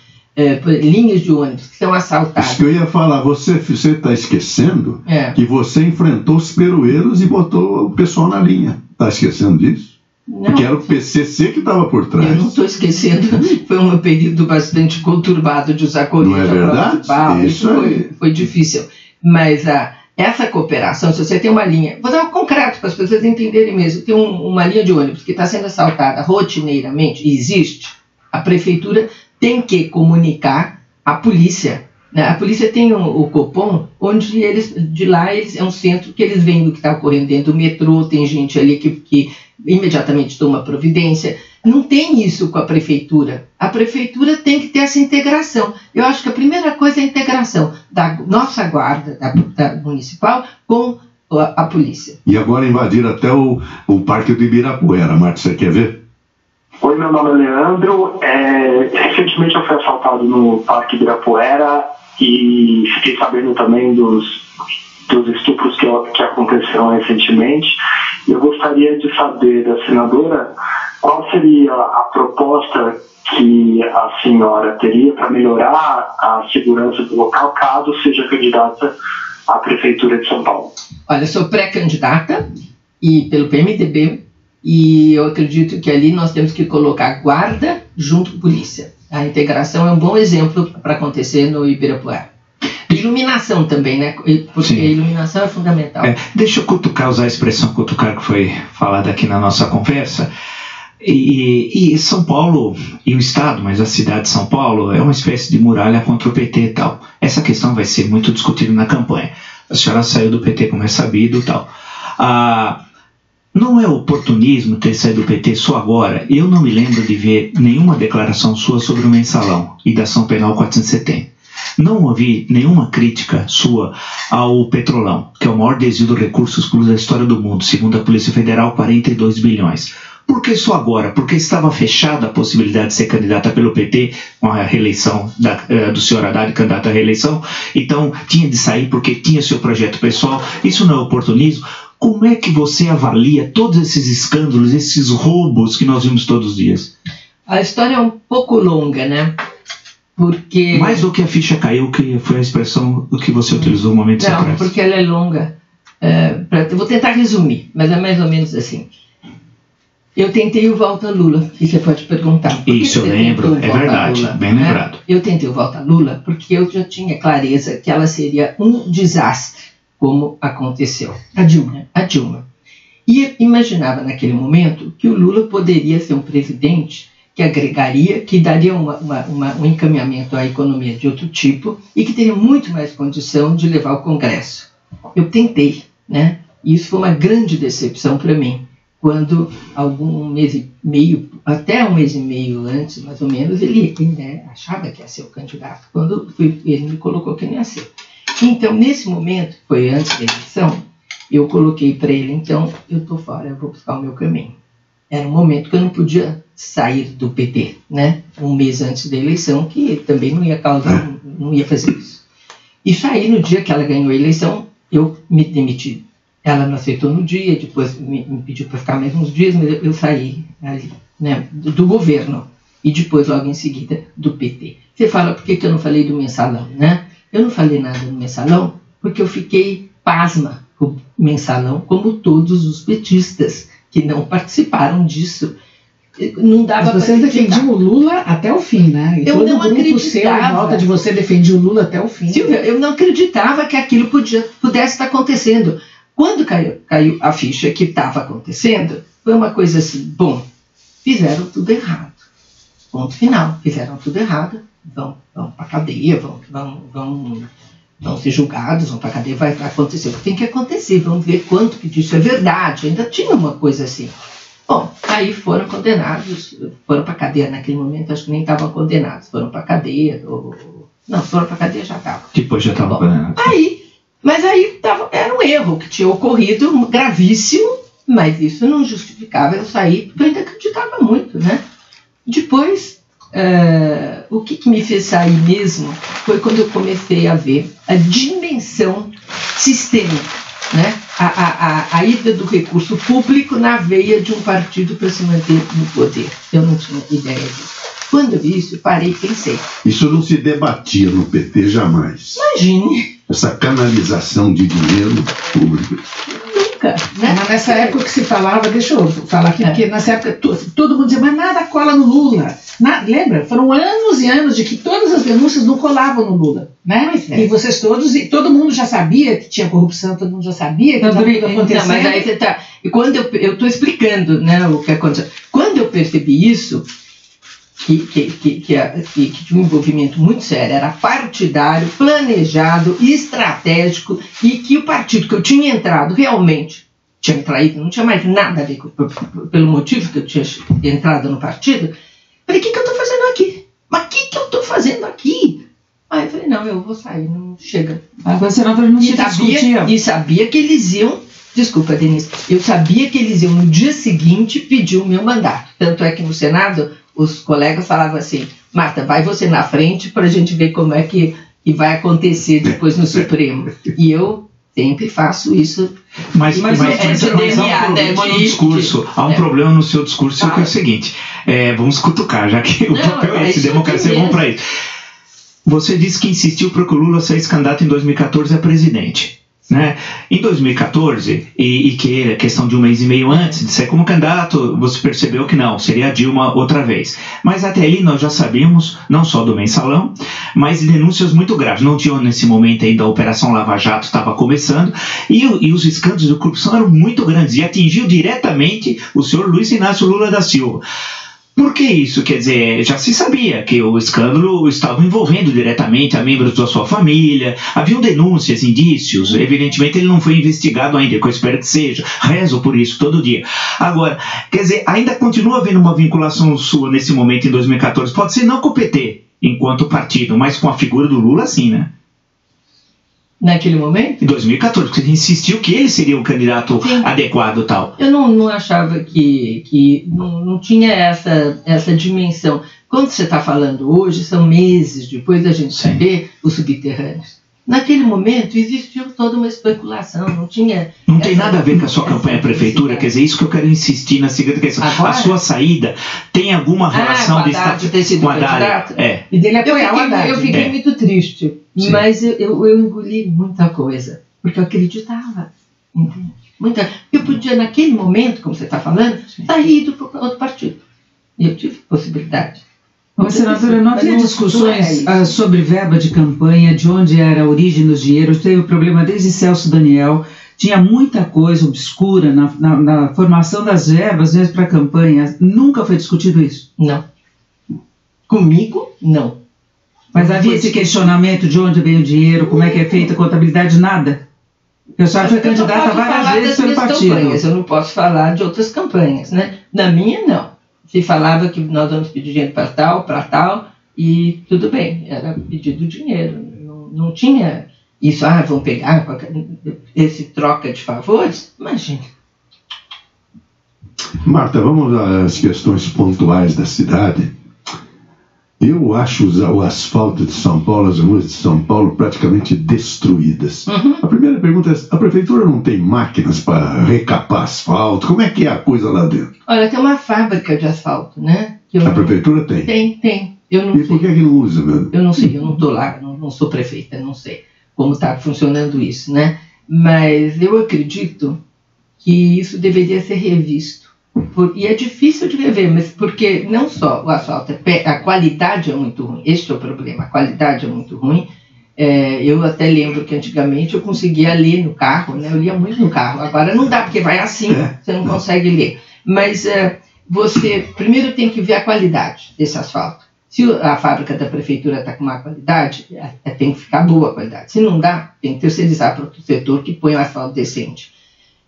linhas de ônibus que são assaltadas. Isso que eu ia falar, você está esquecendo que você enfrentou os peroeiros e botou o pessoal na linha. Está esquecendo disso? Não. Porque era o PCC que estava por trás. Eu não estou esquecendo. Foi um período bastante conturbado de usar colete. Não é verdade? Isso foi difícil. Mas essa cooperação, se você tem uma linha... Vou dar um concreto para as pessoas entenderem mesmo. Tem uma linha de ônibus que está sendo assaltada rotineiramente, e existe, a prefeitura tem que comunicar à polícia. Né? A polícia tem o Copom, onde de lá é um centro que eles veem o que está ocorrendo dentro do metrô, tem gente ali que imediatamente toma providência. Não tem isso com a prefeitura. A prefeitura tem que ter essa integração. Eu acho que a primeira coisa é a integração da nossa guarda da municipal com a polícia. E agora invadir até o Parque do Ibirapuera. Marta, você quer ver? Oi, meu nome é Leandro. Recentemente eu fui assaltado no Parque Ibirapuera e fiquei sabendo também dos estupros que aconteceram recentemente. Eu gostaria de saber da senadora qual seria a proposta que a senhora teria para melhorar a segurança do local caso seja candidata à Prefeitura de São Paulo? Olha, sou pré-candidata e pelo PMDB, e eu acredito que ali nós temos que colocar guarda junto com polícia. A integração é um bom exemplo para acontecer no Ibirapuera. Iluminação também, né? Porque a iluminação é fundamental. Deixa eu cutucar, usar a expressão cutucar que foi falada aqui na nossa conversa. E São Paulo e o Estado, mas a cidade de São Paulo é uma espécie de muralha contra o PT e tal. Essa questão vai ser muito discutida na campanha. A senhora saiu do PT, como é sabido e tal. Não é oportunismo ter saído do PT só agora. Eu não me lembro de ver nenhuma declaração sua sobre o mensalão e da ação penal 470. Não ouvi nenhuma crítica sua ao Petrolão, que é o maior desvio de recursos públicos da história do mundo, segundo a Polícia Federal, 42 bilhões. Por que só agora? Porque estava fechada a possibilidade de ser candidata pelo PT com a reeleição do senhor Haddad, candidato à reeleição. Então tinha de sair porque tinha seu projeto pessoal. Isso não é oportunismo? Como é que você avalia todos esses escândalos, esses roubos que nós vimos todos os dias? A história é um pouco longa, né? Porque... Mais do que a ficha caiu, que foi a expressão que você utilizou no momento. Não, porque ela é longa. Eu vou tentar resumir, mas é mais ou menos assim. Eu tentei o Volta Lula, e você pode perguntar. Isso eu lembro, é verdade, Lula, bem lembrado. Eu tentei o Volta Lula porque eu já tinha clareza que ela seria um desastre, como aconteceu. A Dilma. E imaginava naquele momento que o Lula poderia ser um presidente que agregaria, que daria um encaminhamento à economia de outro tipo e que teria muito mais condição de levar ao Congresso. Eu tentei, né? E isso foi uma grande decepção para mim. Quando um mês e meio, até um mês e meio antes, mais ou menos, ele achava que ia ser o candidato. Quando ele me colocou que não ia ser. Então, nesse momento, foi antes da eleição, eu coloquei para ele, então, eu estou fora, eu vou buscar o meu caminho. Era um momento que eu não podia sair do PT, né? Um mês antes da eleição, que também não ia causar, não ia fazer isso. E saí no dia que ela ganhou a eleição, eu me demiti. Ela não aceitou no dia, depois me pediu para ficar mais uns dias, mas eu saí ali, né, do governo. E depois, logo em seguida, do PT. Você fala, por que eu não falei do mensalão, né? Eu não falei nada do mensalão porque eu fiquei pasma com o mensalão, como todos os petistas que não participaram disso. Não dava. Mas você defendia o Lula até o fim, né? E eu todo não grupo acreditava. Seu em volta de você defendia o Lula até o fim. Silvia, eu não acreditava que aquilo pudesse estar acontecendo. Quando caiu a ficha que estava acontecendo, foi uma coisa assim, bom, fizeram tudo errado. Ponto final, fizeram tudo errado, vão para a cadeia, vão ser julgados, vão para a cadeia, vai acontecer o que tem que acontecer, vamos ver quanto que disso é verdade. Ainda tinha uma coisa assim. Bom, aí foram condenados, foram para a cadeia naquele momento, acho que nem estavam condenados, foram para a cadeia, não, foram para a cadeia, já estavam. Depois já estavam condenados. Mas aí era um erro que tinha ocorrido, gravíssimo, mas isso não justificava eu sair, porque eu ainda acreditava muito, né? Depois, o que me fez sair mesmo foi quando eu comecei a ver a dimensão sistêmica, né? A ida do recurso público na veia de um partido para se manter no poder. Eu não tinha ideia disso. Quando eu vi isso, parei e pensei. Isso não se debatia no PT jamais. Imagine. Essa canalização de dinheiro público. Nunca, né? Mas nessa época que se falava, deixa eu falar aqui, porque nessa época todo mundo dizia, mas nada cola no Lula. Lembra? Foram anos e anos de que todas as denúncias não colavam no Lula, né? E vocês todos, e todo mundo já sabia que tinha corrupção, todo mundo já sabia que estava tudo acontecendo. Mas aí você tá... E quando eu estou explicando, né, o que aconteceu. Quando eu percebi isso, que tinha um envolvimento muito sério, era partidário, planejado, estratégico, e que o partido que eu tinha entrado realmente tinha traído, não tinha mais nada a ver pelo motivo que eu tinha entrado no partido. Falei, o que eu estou fazendo aqui? Mas o que eu estou fazendo aqui? Aí eu falei, não, eu vou sair, não chega. Agora você não se discutia. E sabia que eles iam, desculpa, Denise, eu sabia que eles iam no dia seguinte pedir o meu mandato. Tanto é que no Senado os colegas falavam assim, Marta, vai você na frente para a gente ver como é que vai acontecer depois no Supremo. E eu Sempre faço isso. Mas há um problema no seu discurso, que é o seguinte, vamos cutucar, já que o papel é esse, democracia é bom para isso. Você disse que insistiu para que o Lula saísse candidato em 2014 a presidente. Né? Em 2014, e que era questão de um mês e meio antes de sair como candidato, você percebeu que não, seria a Dilma outra vez. Mas até ali nós já sabíamos, não só do mensalão, mas de denúncias muito graves. Não tinha nesse momento ainda a Operação Lava Jato estava começando, e os escândalos de corrupção eram muito grandes e atingiu diretamente o senhor Luiz Inácio Lula da Silva. Por que isso? Quer dizer, já se sabia que o escândalo estava envolvendo diretamente a membros da sua família, haviam denúncias, indícios, evidentemente ele não foi investigado ainda, que eu espero que seja, rezo por isso todo dia. Agora, quer dizer, ainda continua havendo uma vinculação sua nesse momento em 2014, pode ser não com o PT enquanto partido, mas com a figura do Lula sim, né? Naquele momento? Em 2014, porque ele insistiu que ele seria o candidato adequado e tal. Eu não achava que não tinha essa dimensão. Quando você está falando hoje, são meses depois da gente saber os subterrâneos. Naquele momento existiu toda uma especulação, não tinha... Não tem nada a ver com a sua campanha à prefeitura, quer dizer, isso que eu quero insistir na seguinte questão. Agora, a sua saída tem alguma relação de ter sido candidato? E dele apoiar o Haddad. Eu fiquei muito triste, mas eu engoli muita coisa, porque eu acreditava. Entende? Eu podia, naquele momento, como você está falando, sair para outro partido. E eu tive possibilidade. Mas, senadora, não havia discussões sobre verba de campanha, de onde era a origem dos dinheiros? Teve o problema desde Celso Daniel, tinha muita coisa obscura na formação das verbas mesmo para a campanha. Nunca foi discutido isso? Não. Comigo, não. Mas havia esse questionamento de onde vem o dinheiro, como é que é feita a contabilidade? Nada? Eu só fui candidata várias vezes pelo partido. Eu não posso falar de outras campanhas, né? Na minha, não. Se falava que nós vamos pedir dinheiro para tal, e tudo bem, era pedido dinheiro. Não tinha isso, vão pegar esse troca de favores. Imagina. Marta, vamos às questões pontuais da cidade. Eu acho o asfalto de São Paulo, as ruas de São Paulo praticamente destruídas. A primeira pergunta é, a prefeitura não tem máquinas para recapar asfalto? Como é que é a coisa lá dentro? Olha, tem uma fábrica de asfalto, né? A prefeitura tem? Tem. Eu não sei. Por que não usa, mesmo? Eu não sei, eu não estou lá, não sou prefeita, não sei como está funcionando isso, né? Mas eu acredito que isso deveria ser revisto. E é difícil de rever, mas porque não só o asfalto, a qualidade é muito ruim. Este é o problema, a qualidade é muito ruim. Eu até lembro que antigamente eu conseguia ler no carro, né? Eu lia muito no carro. Agora não dá, porque vai assim, você não consegue ler. Mas você primeiro tem que ver a qualidade desse asfalto. Se a fábrica da prefeitura está com má qualidade, tem que ficar boa a qualidade. Se não dá, tem que terceirizar para outro setor que põe o asfalto decente.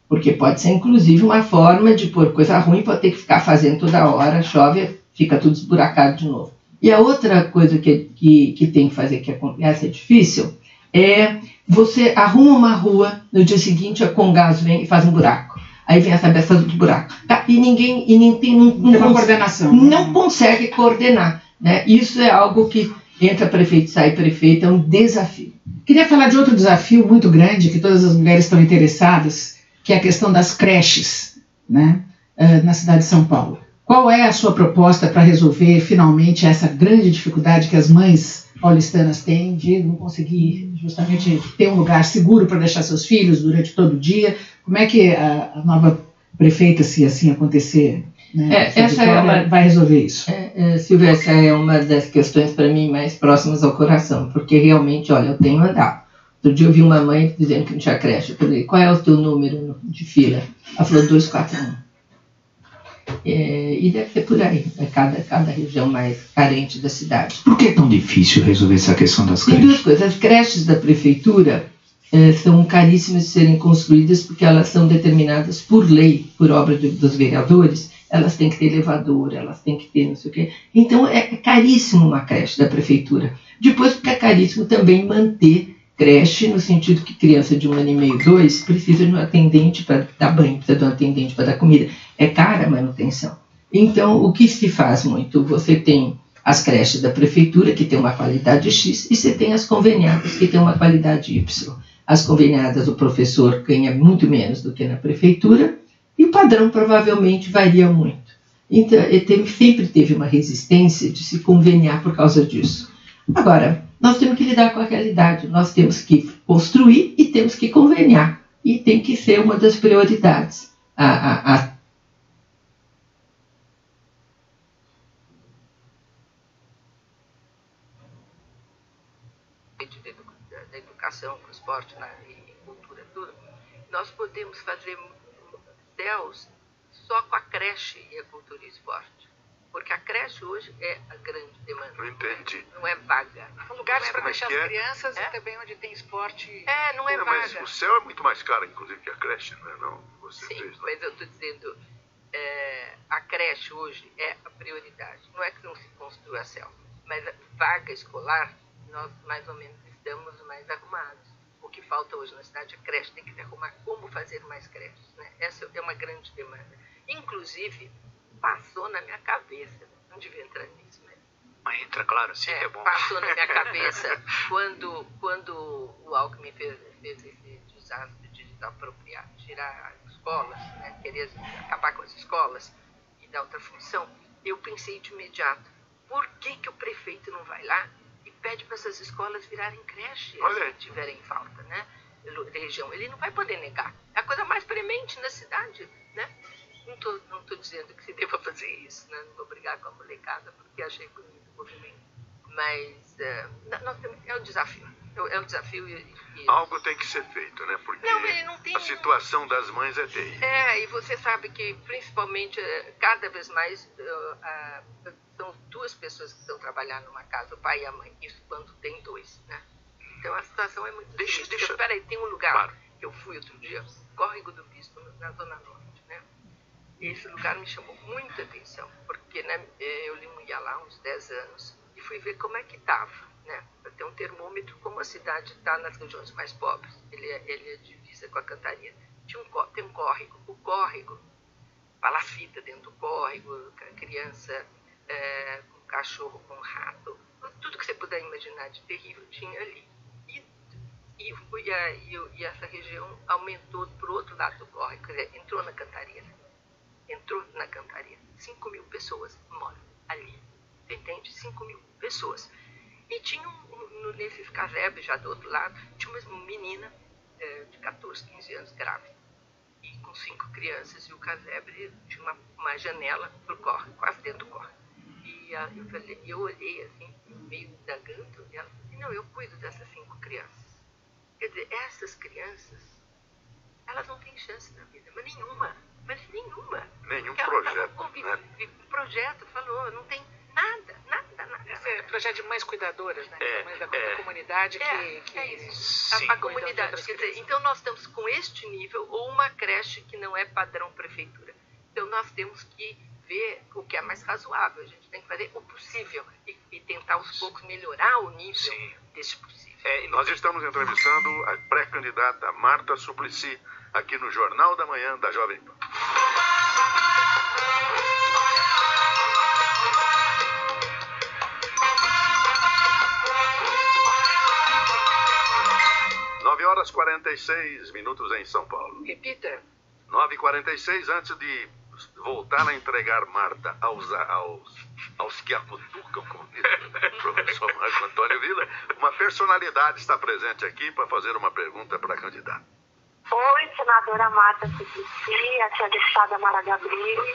Porque pode ser, inclusive, uma forma de pôr coisa ruim, pode ter que ficar fazendo toda hora, chove, fica tudo esburacado de novo. E a outra coisa que tem que fazer, que essa é difícil, é você arruma uma rua, no dia seguinte a Comgás vem e faz um buraco. Aí vem a Sabesp faz outro buraco. Tá? E ninguém tem uma coordenação. Não consegue coordenar. Né? Isso é algo que entra prefeito, sai prefeito, é um desafio. Queria falar de outro desafio muito grande, que todas as mulheres estão interessadas, que é a questão das creches, né, na cidade de São Paulo. Qual é a sua proposta para resolver finalmente essa grande dificuldade que as mães paulistanas têm de não conseguir justamente ter um lugar seguro para deixar seus filhos durante todo o dia? Como é que a nova prefeita, se assim acontecer, né, vai resolver isso? Silvia, essa é uma das questões para mim mais próximas ao coração, porque realmente, olha, eu tenho andado. Outro dia eu vi uma mãe dizendo que não tinha creche. Eu falei, qual é o teu número de fila? Ela falou 241. E deve ser por aí, cada região mais carente da cidade. Por que é tão difícil resolver essa questão das creches? Tem duas coisas. As creches da prefeitura são caríssimas de serem construídas porque elas são determinadas por lei, por obra dos vereadores. Elas têm que ter elevador, elas têm que ter não sei o quê. Então é caríssimo uma creche da prefeitura. Depois, porque é caríssimo também manter creche, no sentido que criança de 1 ano e meio, 2, precisa de um atendente para dar banho, precisa de um atendente para dar comida. É cara a manutenção. Então, o que se faz muito? Você tem as creches da prefeitura, que tem uma qualidade X, e você tem as conveniadas, que tem uma qualidade Y. as conveniadas, o professor ganha muito menos do que na prefeitura, e o padrão provavelmente varia muito. Então, sempre teve uma resistência de se conveniar por causa disso. Agora, nós temos que lidar com a realidade, nós temos que construir e temos que conveniar, e tem que ser uma das prioridades. Da educação, do esporte e cultura, tudo, nós podemos fazer céus só com a creche e a cultura e esporte. Porque a creche hoje é a grande demanda. Não entendi. Não é vaga. Lugares para deixar as crianças e também onde tem esporte. Não é vaga. Mas o céu é muito mais caro, inclusive, que a creche, não é? Não, você Sim, fez, não. mas eu estou dizendo, a creche hoje é a prioridade. Não é que não se construa céu, mas a vaga escolar, nós mais ou menos estamos mais arrumados. O que falta hoje na cidade é creche, tem que se arrumar como fazer mais creches, né? Essa é uma grande demanda. Inclusive, passou na minha cabeça, não devia entrar nisso, mas entra, claro, sim, é bom. Passou na minha cabeça quando o Alckmin fez esse desastre de desapropriar, tirar escolas, né, querer acabar com as escolas e dar outra função, eu pensei de imediato, por que o prefeito não vai lá e pede para essas escolas virarem creche, se tiverem falta, né? Região, ele não vai poder negar. É a coisa mais premente na cidade, né? Não tô dizendo que se deva fazer isso, né? Não vou brigar com a molecada porque achei bonito o movimento. Mas é o desafio. É o desafio algo tem que ser feito, né? Porque não tem a situação das mães é terrível. E você sabe que principalmente cada vez mais são duas pessoas que estão trabalhando numa casa, o pai e a mãe. Isso quando tem dois, né? Então a situação é muito difícil. Peraí, tem um lugar que eu fui outro dia, Córrego do Bispo, na Zona Norte, né? Esse lugar me chamou muita atenção, porque né, eu ia lá há uns 10 anos e fui ver como é que estava, né? Para ter um termômetro, como a cidade está nas regiões mais pobres. Ele é divisa com a Cantaria. Tem um córrego, o córrego, palafita dentro do córrego, criança com cachorro, com rato, tudo que você puder imaginar de terrível tinha ali. E essa região aumentou para o outro lado do córrego, quer dizer, entrou na Cantaria. 5.000 pessoas moram ali. Você entende? 5.000 pessoas. E tinha nesses casebres, já do outro lado, tinha uma menina de 14, 15 anos grávida. E com 5 crianças. E o casebre tinha uma janela pro córrego, quase dentro do córrego. E eu olhei assim, meio indagando, e ela disse, não, eu cuido dessas 5 crianças. Quer dizer, essas crianças, elas não têm chance na vida, mas nenhuma. Nenhum projeto, né? O projeto falou, não tem nada. Esse é projeto de mães cuidadoras, né? Mães da comunidade que é isso. A comunidade. Quer dizer, então nós estamos com este nível, ou uma creche que não é padrão prefeitura. Então nós temos que ver o que é mais razoável. A gente tem que fazer o possível e tentar aos poucos melhorar o nível desse possível. Nós estamos entrevistando a pré-candidata Marta Suplicy aqui no Jornal da Manhã da Jovem Pan. Horas 46 minutos em São Paulo. Repita. 9h46, antes de voltar a entregar Marta aos que a cutucam, como diz o professor Marco Antônio Villa, uma personalidade está presente aqui para fazer uma pergunta para a candidata. Oi, senadora Marta Suplicy, aqui é a deputada Mara Gabrilli.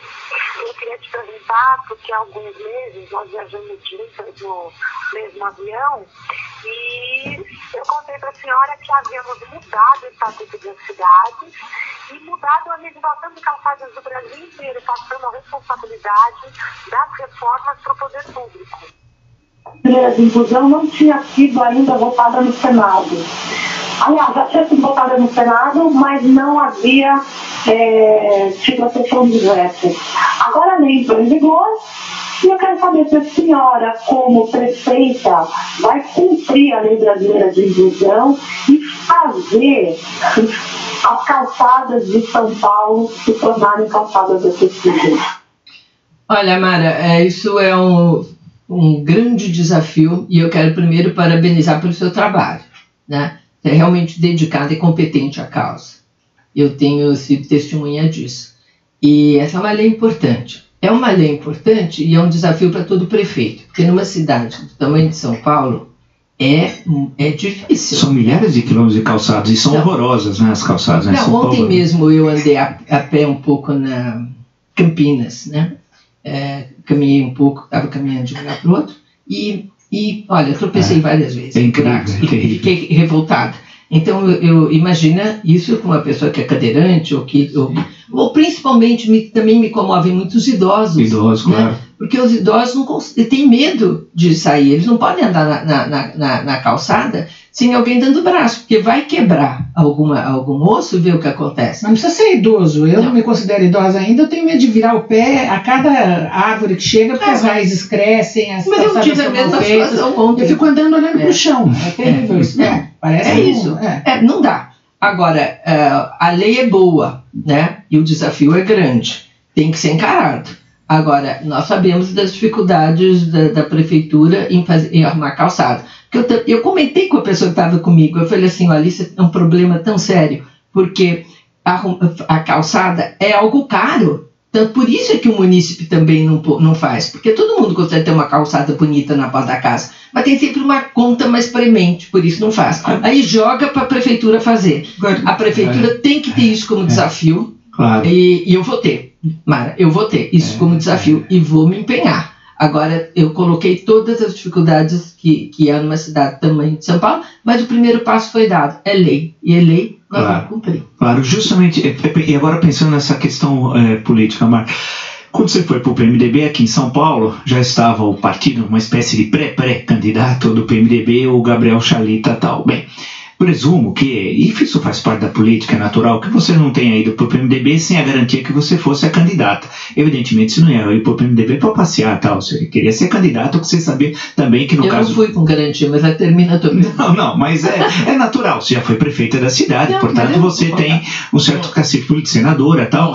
Eu queria te perguntar, porque há alguns meses nós viajamos juntas no mesmo avião, e eu contei para a senhora que havíamos mudado o estatuto das cidades e mudado a legislação de calçadas do Brasil inteiro, passando a responsabilidade das reformas para o poder público. A primeira de inclusão não tinha sido ainda votada no Senado. Aliás, já tinha sido votada no Senado, mas não havia tido a sessão de veto. Agora a lei entrou em vigor e eu quero saber se a senhora, como prefeita, vai cumprir a lei brasileira de inclusão e fazer as calçadas de São Paulo se tornarem calçadas acessíveis. Olha, Mara, isso é um grande desafio e eu quero primeiro parabenizar pelo seu trabalho, né? é realmente dedicada e competente à causa. Eu tenho sido testemunha disso. E essa é uma lei importante. É uma lei importante e é um desafio para todo prefeito, porque numa cidade do tamanho de São Paulo é difícil. São milhares de quilômetros de calçadas e são horrorosas, né, as calçadas. Né? Não, ontem mesmo eu andei a pé um pouco na Campinas, né? Caminhei um pouco, estava caminhando de um lugar para o outro e olha, tropecei várias vezes. É incrível, e fiquei revoltada. Então, eu imagina isso com uma pessoa que é cadeirante ou principalmente também me comovem muito os idosos. Idosos, né? claro. Porque os idosos têm medo de sair, eles não podem andar na calçada sem alguém dando o braço, porque vai quebrar algum osso e ver o que acontece. Não precisa ser idoso, eu não me considero idosa ainda, eu tenho medo de virar o pé a cada árvore que chega, porque as raízes crescem, as mas eu tive a mesma situação ontem. Eu fico andando olhando para o chão, é terrível isso. Parece isso. Não dá. Agora, a lei é boa, né? E o desafio é grande, tem que ser encarado. Agora, nós sabemos das dificuldades da prefeitura em arrumar calçada. Eu comentei com a pessoa que estava comigo, eu falei assim, olha, isso é um problema tão sério, porque a calçada é algo caro. Então, por isso é que o munícipe também não faz, porque todo mundo gostaria de ter uma calçada bonita na porta da casa, mas tem sempre uma conta mais premente, por isso não faz. Aí joga para a prefeitura fazer. A prefeitura tem que ter isso como desafio, claro. E eu vou ter, Mara, eu vou ter isso como desafio e vou me empenhar. Agora, eu coloquei todas as dificuldades que há numa cidade do tamanho de São Paulo, mas o primeiro passo foi dado, é lei, e é lei, nós vamos cumprir. Claro, justamente, e agora pensando nessa questão política, Marta, quando você foi para o PMDB aqui em São Paulo, já estava o partido, uma espécie de pré-candidato do PMDB, o Gabriel Chalita e tal. Bem, presumo que, e isso faz parte da política, é natural, que você não tenha ido para o PMDB sem a garantia que você fosse a candidata. Evidentemente, você não ia ir para o PMDB para passear, tal. Você queria ser candidato, porque você sabia também que no caso... Eu não fui com garantia, mas a termina também. Não, mas é natural. Você já foi prefeita da cidade, portanto você tem um certo cacife de senadora, tal.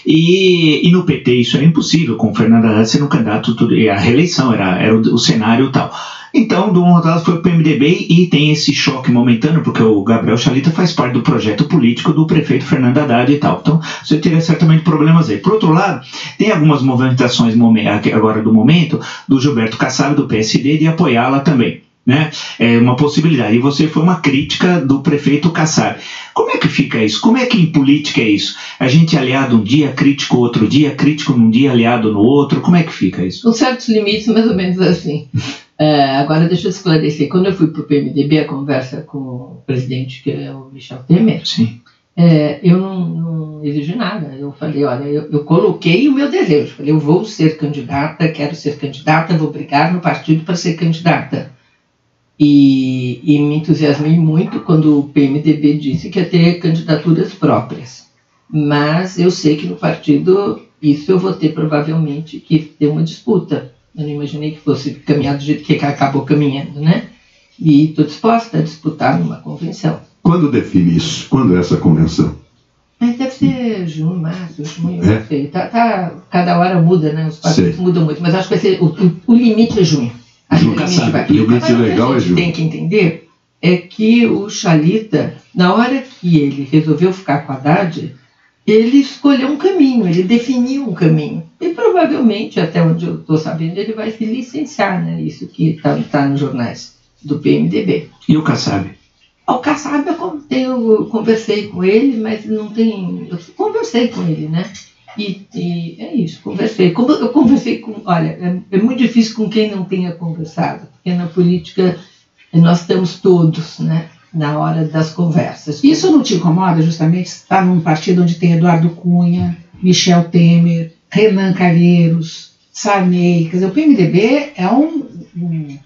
E no PT isso era impossível, com o Fernando Haddad sendo candidato, a reeleição era o cenário tal. Então, do Haddad foi para o PMDB e tem esse choque momentâneo, porque o Gabriel Chalita faz parte do projeto político do prefeito Fernando Haddad e tal. Então, você teria certamente problemas aí. Por outro lado, tem algumas movimentações agora do momento do Gilberto Kassab, do PSD, de apoiá-la também. Né? É uma possibilidade. E você foi uma crítica do prefeito Kassab. Como é que fica isso? Como é que em política é isso? A gente é aliado um dia, crítico outro dia, crítico num dia, aliado no outro. Como é que fica isso? Com certos limites, mais ou menos assim. Agora deixa eu esclarecer. Quando eu fui para o PMDB, a conversa com o presidente, que é o Michel Temer, sim. Eu não exigi nada. Eu falei, olha, eu coloquei o meu desejo. Falei, eu vou ser candidata, quero ser candidata, vou brigar no partido para ser candidata. E me entusiasmei muito quando o PMDB disse que ia ter candidaturas próprias. Mas eu sei que no partido isso eu vou ter provavelmente que ter uma disputa. Eu não imaginei que fosse caminhar do jeito que acabou caminhando, né? E estou disposta a disputar numa convenção. Quando define isso? Quando é essa convenção? Deve ser junho, março, junho, não sei. Cada hora muda, né? Os partidos mudam muito, mas acho que vai ser o limite é junho. O limite legal é junho. O que a gente tem que entender é que o Chalita, na hora que ele resolveu ficar com a Haddad, ele escolheu um caminho, ele definiu um caminho. E provavelmente, até onde eu estou sabendo, ele vai se licenciar, né? Isso que está nos jornais do PMDB. E o Kassab? O Kassab eu conversei com ele, mas não tem... Eu conversei com ele, né? E é isso, conversei. Eu conversei com... Olha, é muito difícil com quem não tenha conversado, porque na política nós estamos todos, né? Na hora das conversas. Isso não te incomoda, justamente, estar num partido onde tem Eduardo Cunha, Michel Temer, Renan Calheiros, Sarney? Quer dizer, o PMDB é um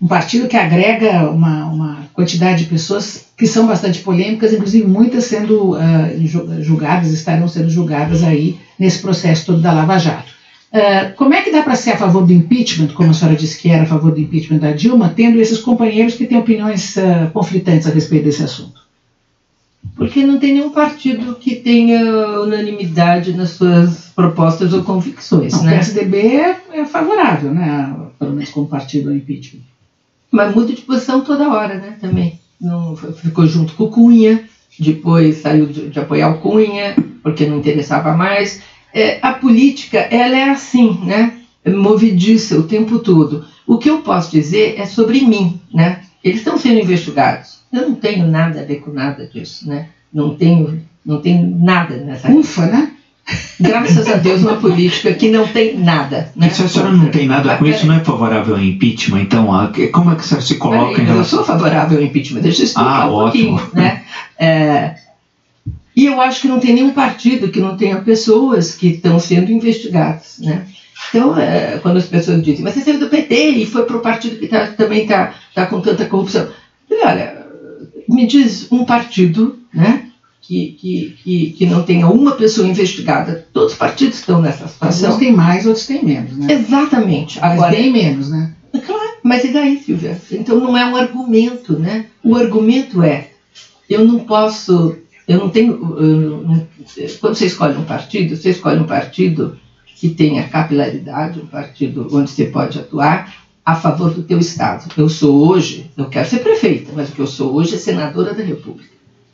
partido que agrega uma quantidade de pessoas que são bastante polêmicas, inclusive muitas sendo julgadas, estarão sendo julgadas aí nesse processo todo da Lava Jato. Como é que dá para ser a favor do impeachment, como a senhora disse que era a favor do impeachment da Dilma, tendo esses companheiros que têm opiniões conflitantes a respeito desse assunto? Porque não tem nenhum partido que tenha unanimidade nas suas propostas ou convicções. Não, né? O PSDB é favorável, né, pelo menos como partido ao impeachment. Mas muda de posição toda hora, né, também. ficou junto com o Cunha, depois saiu de apoiar o Cunha, porque não interessava mais. A política, ela é assim, né? Movediça o tempo todo. O que eu posso dizer é sobre mim, né? Eles estão sendo investigados. Eu não tenho nada a ver com nada disso, né? Não tenho nada nessa... Ufa, né? Graças a Deus, uma política que não tem nada. Né? Se a senhora não tem nada com isso, não é favorável ao impeachment, então como é que a senhora se coloca em relação... Eu sou favorável ao impeachment, deixa eu explicar um pouquinho. Né? E eu acho que não tem nenhum partido que não tenha pessoas que estão sendo investigadas. Né? Então, quando as pessoas dizem, mas você saiu do PT e foi para o partido que também está com tanta corrupção. Eu falei, olha, me diz um partido, né? Que não tenha uma pessoa investigada. Todos os partidos estão nessa situação. Uns têm mais, outros têm menos, né? Exatamente. Agora, mas bem menos, né? Claro, mas e daí, Silvia? Então não é um argumento, né? O argumento é, eu não posso, eu não tenho... quando você escolhe um partido que tenha capilaridade, um partido onde você pode atuar a favor do teu Estado. Eu sou hoje, eu quero ser prefeita, mas o que eu sou hoje é senadora da República.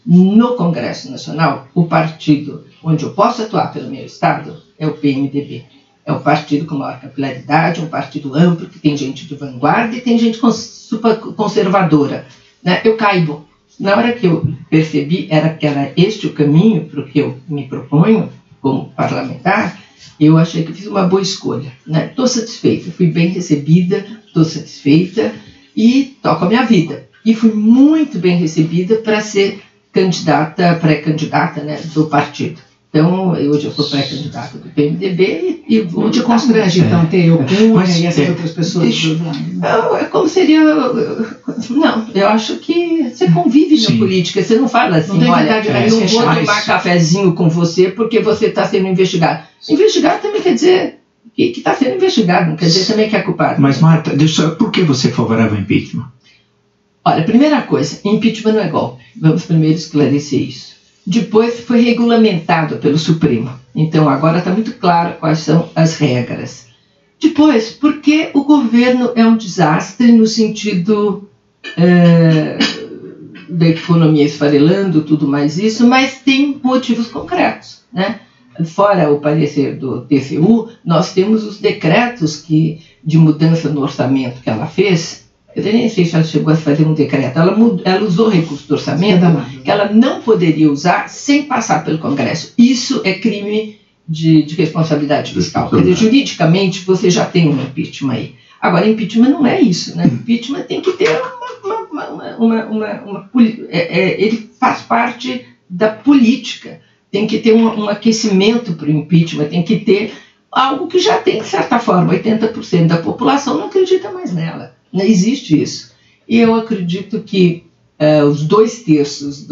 No Congresso Nacional, o partido onde eu posso atuar pelo meu Estado é o PMDB. É o partido com maior capilaridade, um partido amplo, que tem gente de vanguarda e tem gente super conservadora. Né? Eu caibo. Na hora que eu percebi que era este o caminho para o que eu me proponho como parlamentar, eu achei que fiz uma boa escolha. Estou satisfeita, fui bem recebida, estou satisfeita e toco a minha vida. E fui muito bem recebida para ser pré-candidata, né, do partido. Então, hoje eu sou pré-candidata do PMDB e vou... Não te constrange, então, ter o Cunha e essas outras pessoas? Como seria... Não, eu acho que você convive na política, você não fala assim, olha, eu não vou tomar cafezinho com você porque você está sendo investigado. Investigado também quer dizer que está sendo investigado, não quer dizer também que é culpado. Mas, Marta, por que você é favorável ao impeachment? Olha, primeira coisa, impeachment não é golpe. Vamos primeiro esclarecer isso. Depois foi regulamentado pelo Supremo. Então agora está muito claro quais são as regras. Depois, porque o governo é um desastre no sentido da economia esfarelando, tudo mais isso, mas tem motivos concretos, né? Fora o parecer do TCU, nós temos os decretos de mudança no orçamento que ela fez. Eu nem sei se ela chegou a fazer um decreto. Ela usou recurso do orçamento que ela não poderia usar sem passar pelo Congresso. Isso é crime de responsabilidade fiscal. Quer dizer, juridicamente, você já tem um impeachment aí. Agora, impeachment não é isso, né? Impeachment tem que ter ele faz parte da política. Tem que ter um aquecimento para o impeachment, tem que ter algo que já tem, de certa forma, 80% da população não acredita mais nela. Não existe isso. E eu acredito que os 2/3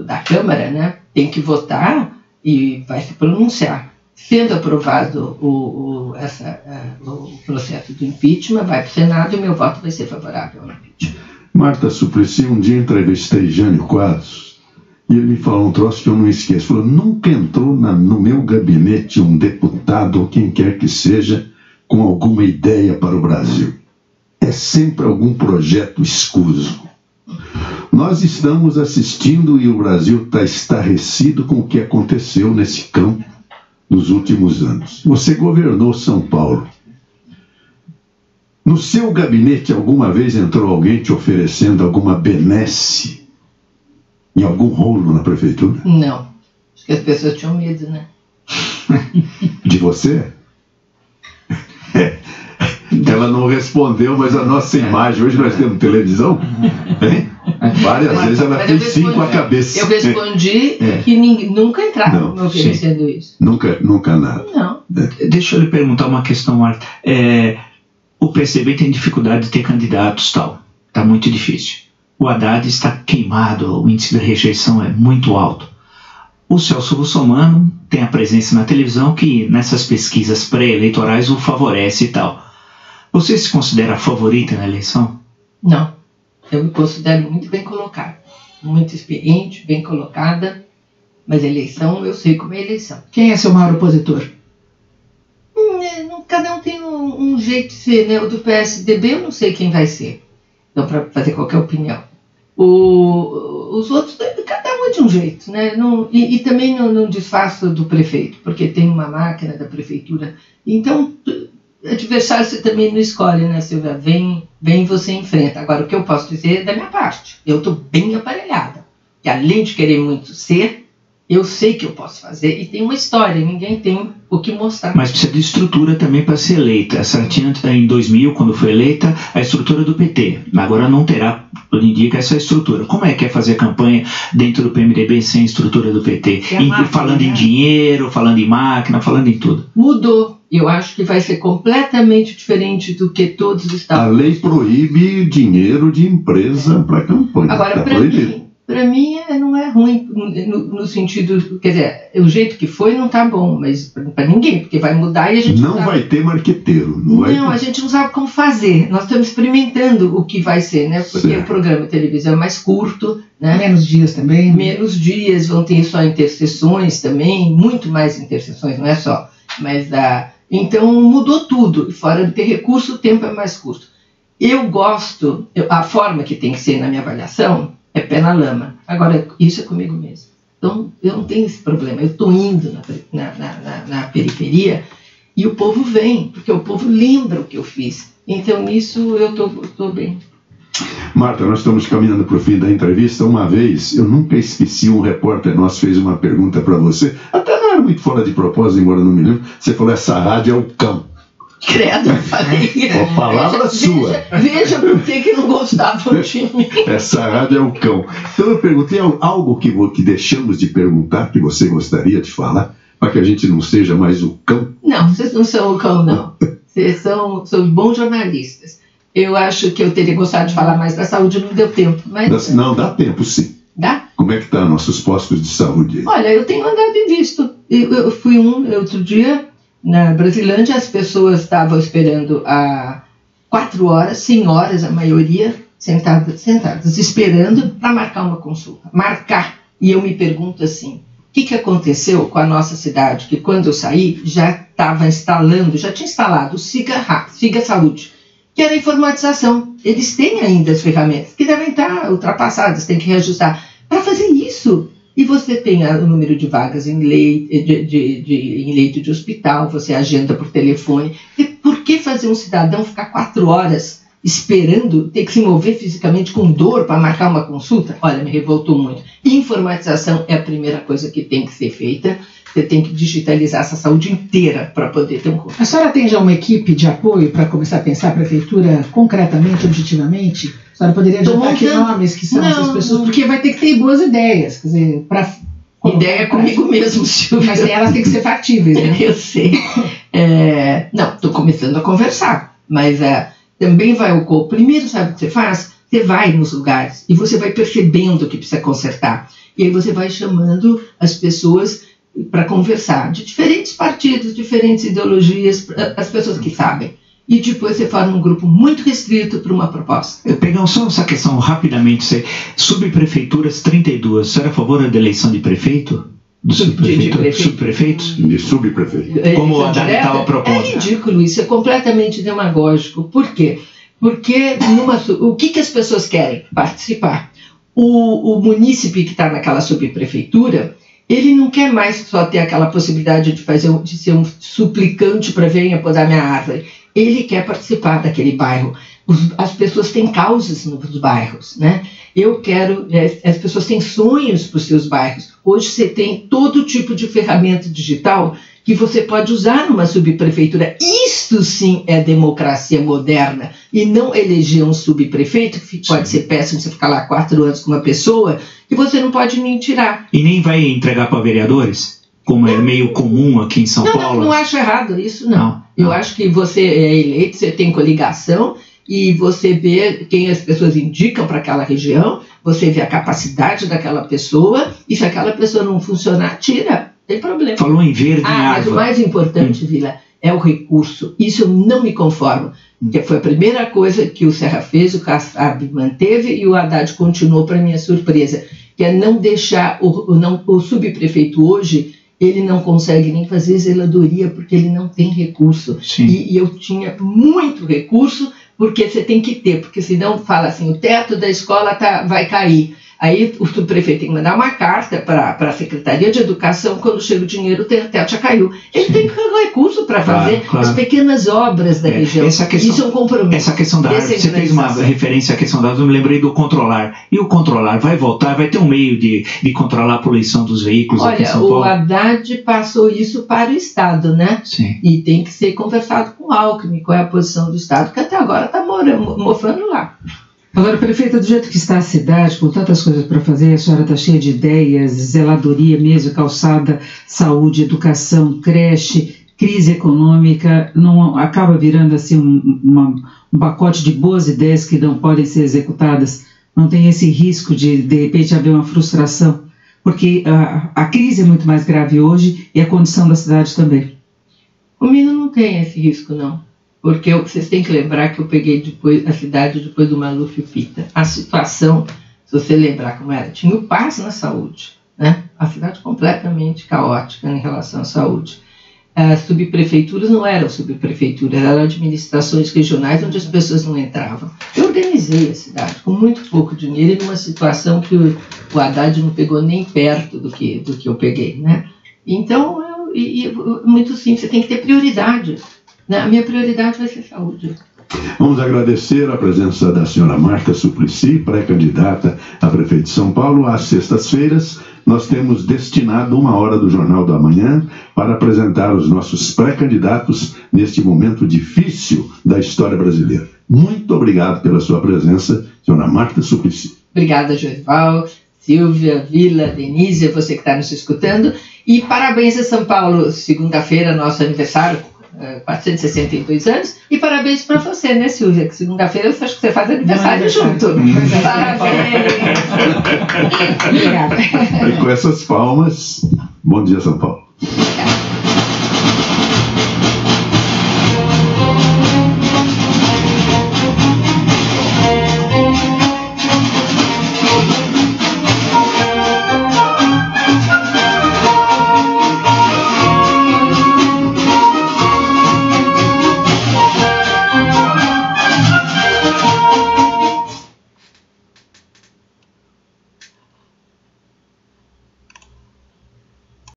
da Câmara, né, tem que votar e vai se pronunciar. Sendo aprovado o processo do impeachment, vai para o Senado e o meu voto vai ser favorável ao impeachment. Marta Suplicy, um dia entrevistei Jânio Quadros e ele me falou um troço que eu não esqueço. Falou, nunca entrou no meu gabinete um deputado ou quem quer que seja com alguma ideia para o Brasil. É sempre algum projeto escuso. Nós estamos assistindo e o Brasil está estarrecido com o que aconteceu nesse campo nos últimos anos. Você governou São Paulo. No seu gabinete alguma vez entrou alguém te oferecendo alguma benesse em algum rolo na prefeitura? Não. Acho que as pessoas tinham medo, né? De você? Ela não respondeu, mas a nossa imagem, hoje nós temos televisão, hein? Várias vezes ela fez sim com a cabeça. Eu respondi que nunca entraram me oferecendo isso. Nunca nada. Não. Deixa eu lhe perguntar uma questão, Marta. O PCB tem dificuldade de ter candidatos, tal. Está muito difícil. O Haddad está queimado, o índice de rejeição é muito alto. O Celso Russomano tem a presença na televisão que nessas pesquisas pré-eleitorais o favorece e tal. Você se considera favorita na eleição? Não. Eu me considero muito bem colocada. Muito experiente, bem colocada. Mas eleição, eu sei como é eleição. Quem é seu maior opositor? Cada um tem um jeito de ser, né? O do PSDB eu não sei quem vai ser. Então, para fazer qualquer opinião. Os outros, cada um é de um jeito, né? E também não desfaço do prefeito, porque tem uma máquina da prefeitura. Então, adversário você também não escolhe, né, Silvia? Vem você enfrenta. Agora, o que eu posso dizer é da minha parte. Eu estou bem aparelhada. E além de querer muito ser, eu sei que eu posso fazer. E tem uma história, ninguém tem o que mostrar. Mas precisa de estrutura também para ser eleita. A senhora tinha, em 2000, quando foi eleita, a estrutura do PT. Agora não terá, tudo indica, essa estrutura. Como é que é fazer campanha dentro do PMDB sem estrutura do PT? Falando em dinheiro, falando em máquina, falando em tudo. Mudou. Eu acho que vai ser completamente diferente do que todos estavam. A lei proíbe dinheiro de empresa para campanha. Agora, para mim não é ruim no sentido, quer dizer, o jeito que foi não está bom, mas para ninguém, porque vai mudar e a gente não vai ter marqueteiro. A gente não sabe como fazer. Nós estamos experimentando o que vai ser, né? Porque o programa de televisão é mais curto, né? Menos dias também. Menos dias, vão ter só interseções também, muito mais interseções, não é só. Mas então mudou tudo. Fora de ter recurso, o tempo é mais curto. Eu gosto, a forma que tem que ser na minha avaliação é pé na lama. Agora, isso é comigo mesmo. Então, eu não tenho esse problema. Eu estou indo na periferia e o povo vem, porque o povo lembra o que eu fiz. Então, nisso eu estou bem. Marta, nós estamos caminhando para o fim da entrevista. Uma vez, eu nunca esqueci, um repórter nosso fez uma pergunta para você, até não era muito fora de propósito, embora não me lembre. Você falou, essa rádio é o cão. Credo, eu falei. A palavra sua. Veja por que não gostavam de mim. Essa rádio é o cão. Então eu perguntei algo que deixamos de perguntar, que você gostaria de falar, para que a gente não seja mais o cão. Não, vocês não são o cão, não. Vocês são bons jornalistas. Eu acho que eu teria gostado de falar mais da saúde, não deu tempo. Mas... Não, dá tempo sim. Dá? Como é que tá nossos postos de saúde? Olha, eu tenho andado e visto. Eu fui outro dia... Na Brasilândia, as pessoas estavam esperando há 4 horas, senhoras, a maioria, sentadas esperando para marcar uma consulta. E eu me pergunto assim, o que aconteceu com a nossa cidade? Que quando eu saí, já tinha instalado o Siga Saúde, que era a informatização. Eles têm ainda as ferramentas, que devem estar ultrapassadas, tem que reajustar. Para fazer isso... E você tem o número de vagas em leito de hospital, você agenda por telefone. E por que fazer um cidadão ficar 4 horas esperando, ter que se mover fisicamente com dor para marcar uma consulta? Olha, me revoltou muito. Informatização é a primeira coisa que tem que ser feita. Você tem que digitalizar essa saúde inteira para poder ter um curso. A senhora tem já uma equipe de apoio para começar a pensar a prefeitura concretamente, objetivamente? A senhora poderia adiantar que nomes que são essas pessoas? Porque vai ter que ter boas ideias. Quer dizer, ideia é comigo mesmo, Silvia. Mas elas têm que ser factíveis, né? Eu sei. Não, estou começando a conversar. Mas também vai ocorrer. Primeiro, sabe o que você faz? Você vai nos lugares e você vai percebendo o que precisa consertar. E aí você vai chamando as pessoas para conversar, de diferentes partidos, diferentes ideologias, as pessoas que sabem. E depois você forma um grupo muito restrito para uma proposta. Pegando só essa questão rapidamente, subprefeituras 32, você era a favor da eleição de prefeito? Subprefeitos? De subprefeito. Como a Haddad estava propondo. É ridículo, isso é completamente demagógico. Por quê? Porque o que as pessoas querem? Participar. O munícipe que está naquela subprefeitura, ele não quer mais só ter aquela possibilidade de ser um suplicante para venha podar minha árvore. Ele quer participar daquele bairro. As pessoas têm causas nos bairros, né? As pessoas têm sonhos para os seus bairros. Hoje você tem todo tipo de ferramenta digital que você pode usar numa subprefeitura. Isto sim é democracia moderna. E não eleger um subprefeito, que pode ser péssimo você ficar lá 4 anos com uma pessoa, que você não pode nem tirar. E nem vai entregar para vereadores? Como é meio comum aqui em São Paulo? Não acho errado isso, não. Eu acho que você é eleito, você tem coligação, e você vê quem as pessoas indicam para aquela região, você vê a capacidade daquela pessoa, e se aquela pessoa não funcionar, tira. Tem problema. Falou em verde, mas o mais importante, Vila, é o recurso. Isso eu não me conformo. Que foi a primeira coisa que o Serra fez, o Kassab manteve e o Haddad continuou, para minha surpresa, que é não deixar o subprefeito hoje, ele não consegue nem fazer zeladoria porque ele não tem recurso. E eu tinha muito recurso porque você tem que ter, porque senão fala assim, o teto da escola vai cair. Aí o subprefeito tem que mandar uma carta para a Secretaria de Educação, quando chega o dinheiro, o teto já caiu. Ele tem que ter recurso para fazer as pequenas obras da região. Isso é um compromisso. Essa questão da árvore, você fez uma referência à questão da árvore, eu me lembrei do controlar. E o controlar vai voltar, vai ter um meio de controlar a poluição dos veículos aqui em São Paulo? Olha, o Haddad passou isso para o Estado, né? Sim. E tem que ser conversado com o Alckmin, qual é a posição do Estado, que até agora está mofando lá. Agora, prefeita, do jeito que está a cidade, com tantas coisas para fazer, a senhora está cheia de ideias, zeladoria mesmo, calçada, saúde, educação, creche, crise econômica, não acaba virando assim um pacote de boas ideias que não podem ser executadas? Não tem esse risco de repente, haver uma frustração? Porque a crise é muito mais grave hoje e a condição da cidade também. O Mino não tem esse risco, não. Porque vocês têm que lembrar que eu peguei a cidade depois do Maluf e Pita. A situação, se você lembrar como era, tinha o PAS na saúde, né? A cidade completamente caótica em relação à saúde. As subprefeituras não eram subprefeituras, eram administrações regionais onde as pessoas não entravam. Eu organizei a cidade com muito pouco dinheiro e numa situação que o Haddad não pegou nem perto do que eu peguei, né? Então, muito simples, você tem que ter prioridade. A minha prioridade vai ser saúde. Vamos agradecer a presença da senhora Marta Suplicy, pré-candidata a prefeito de São Paulo. Às sextas-feiras, nós temos destinado 1 hora do Jornal da Manhã para apresentar os nossos pré-candidatos neste momento difícil da história brasileira. Muito obrigado pela sua presença, senhora Marta Suplicy. Obrigada, Josival, Silvia, Vila, Denise, você que está nos escutando. E parabéns a São Paulo, segunda-feira, nosso aniversário, 462 anos, e parabéns para você, né, Silvia? Que segunda-feira eu acho que você faz aniversário junto. Parabéns! Obrigada. E com essas palmas, bom dia, São Paulo. Obrigada.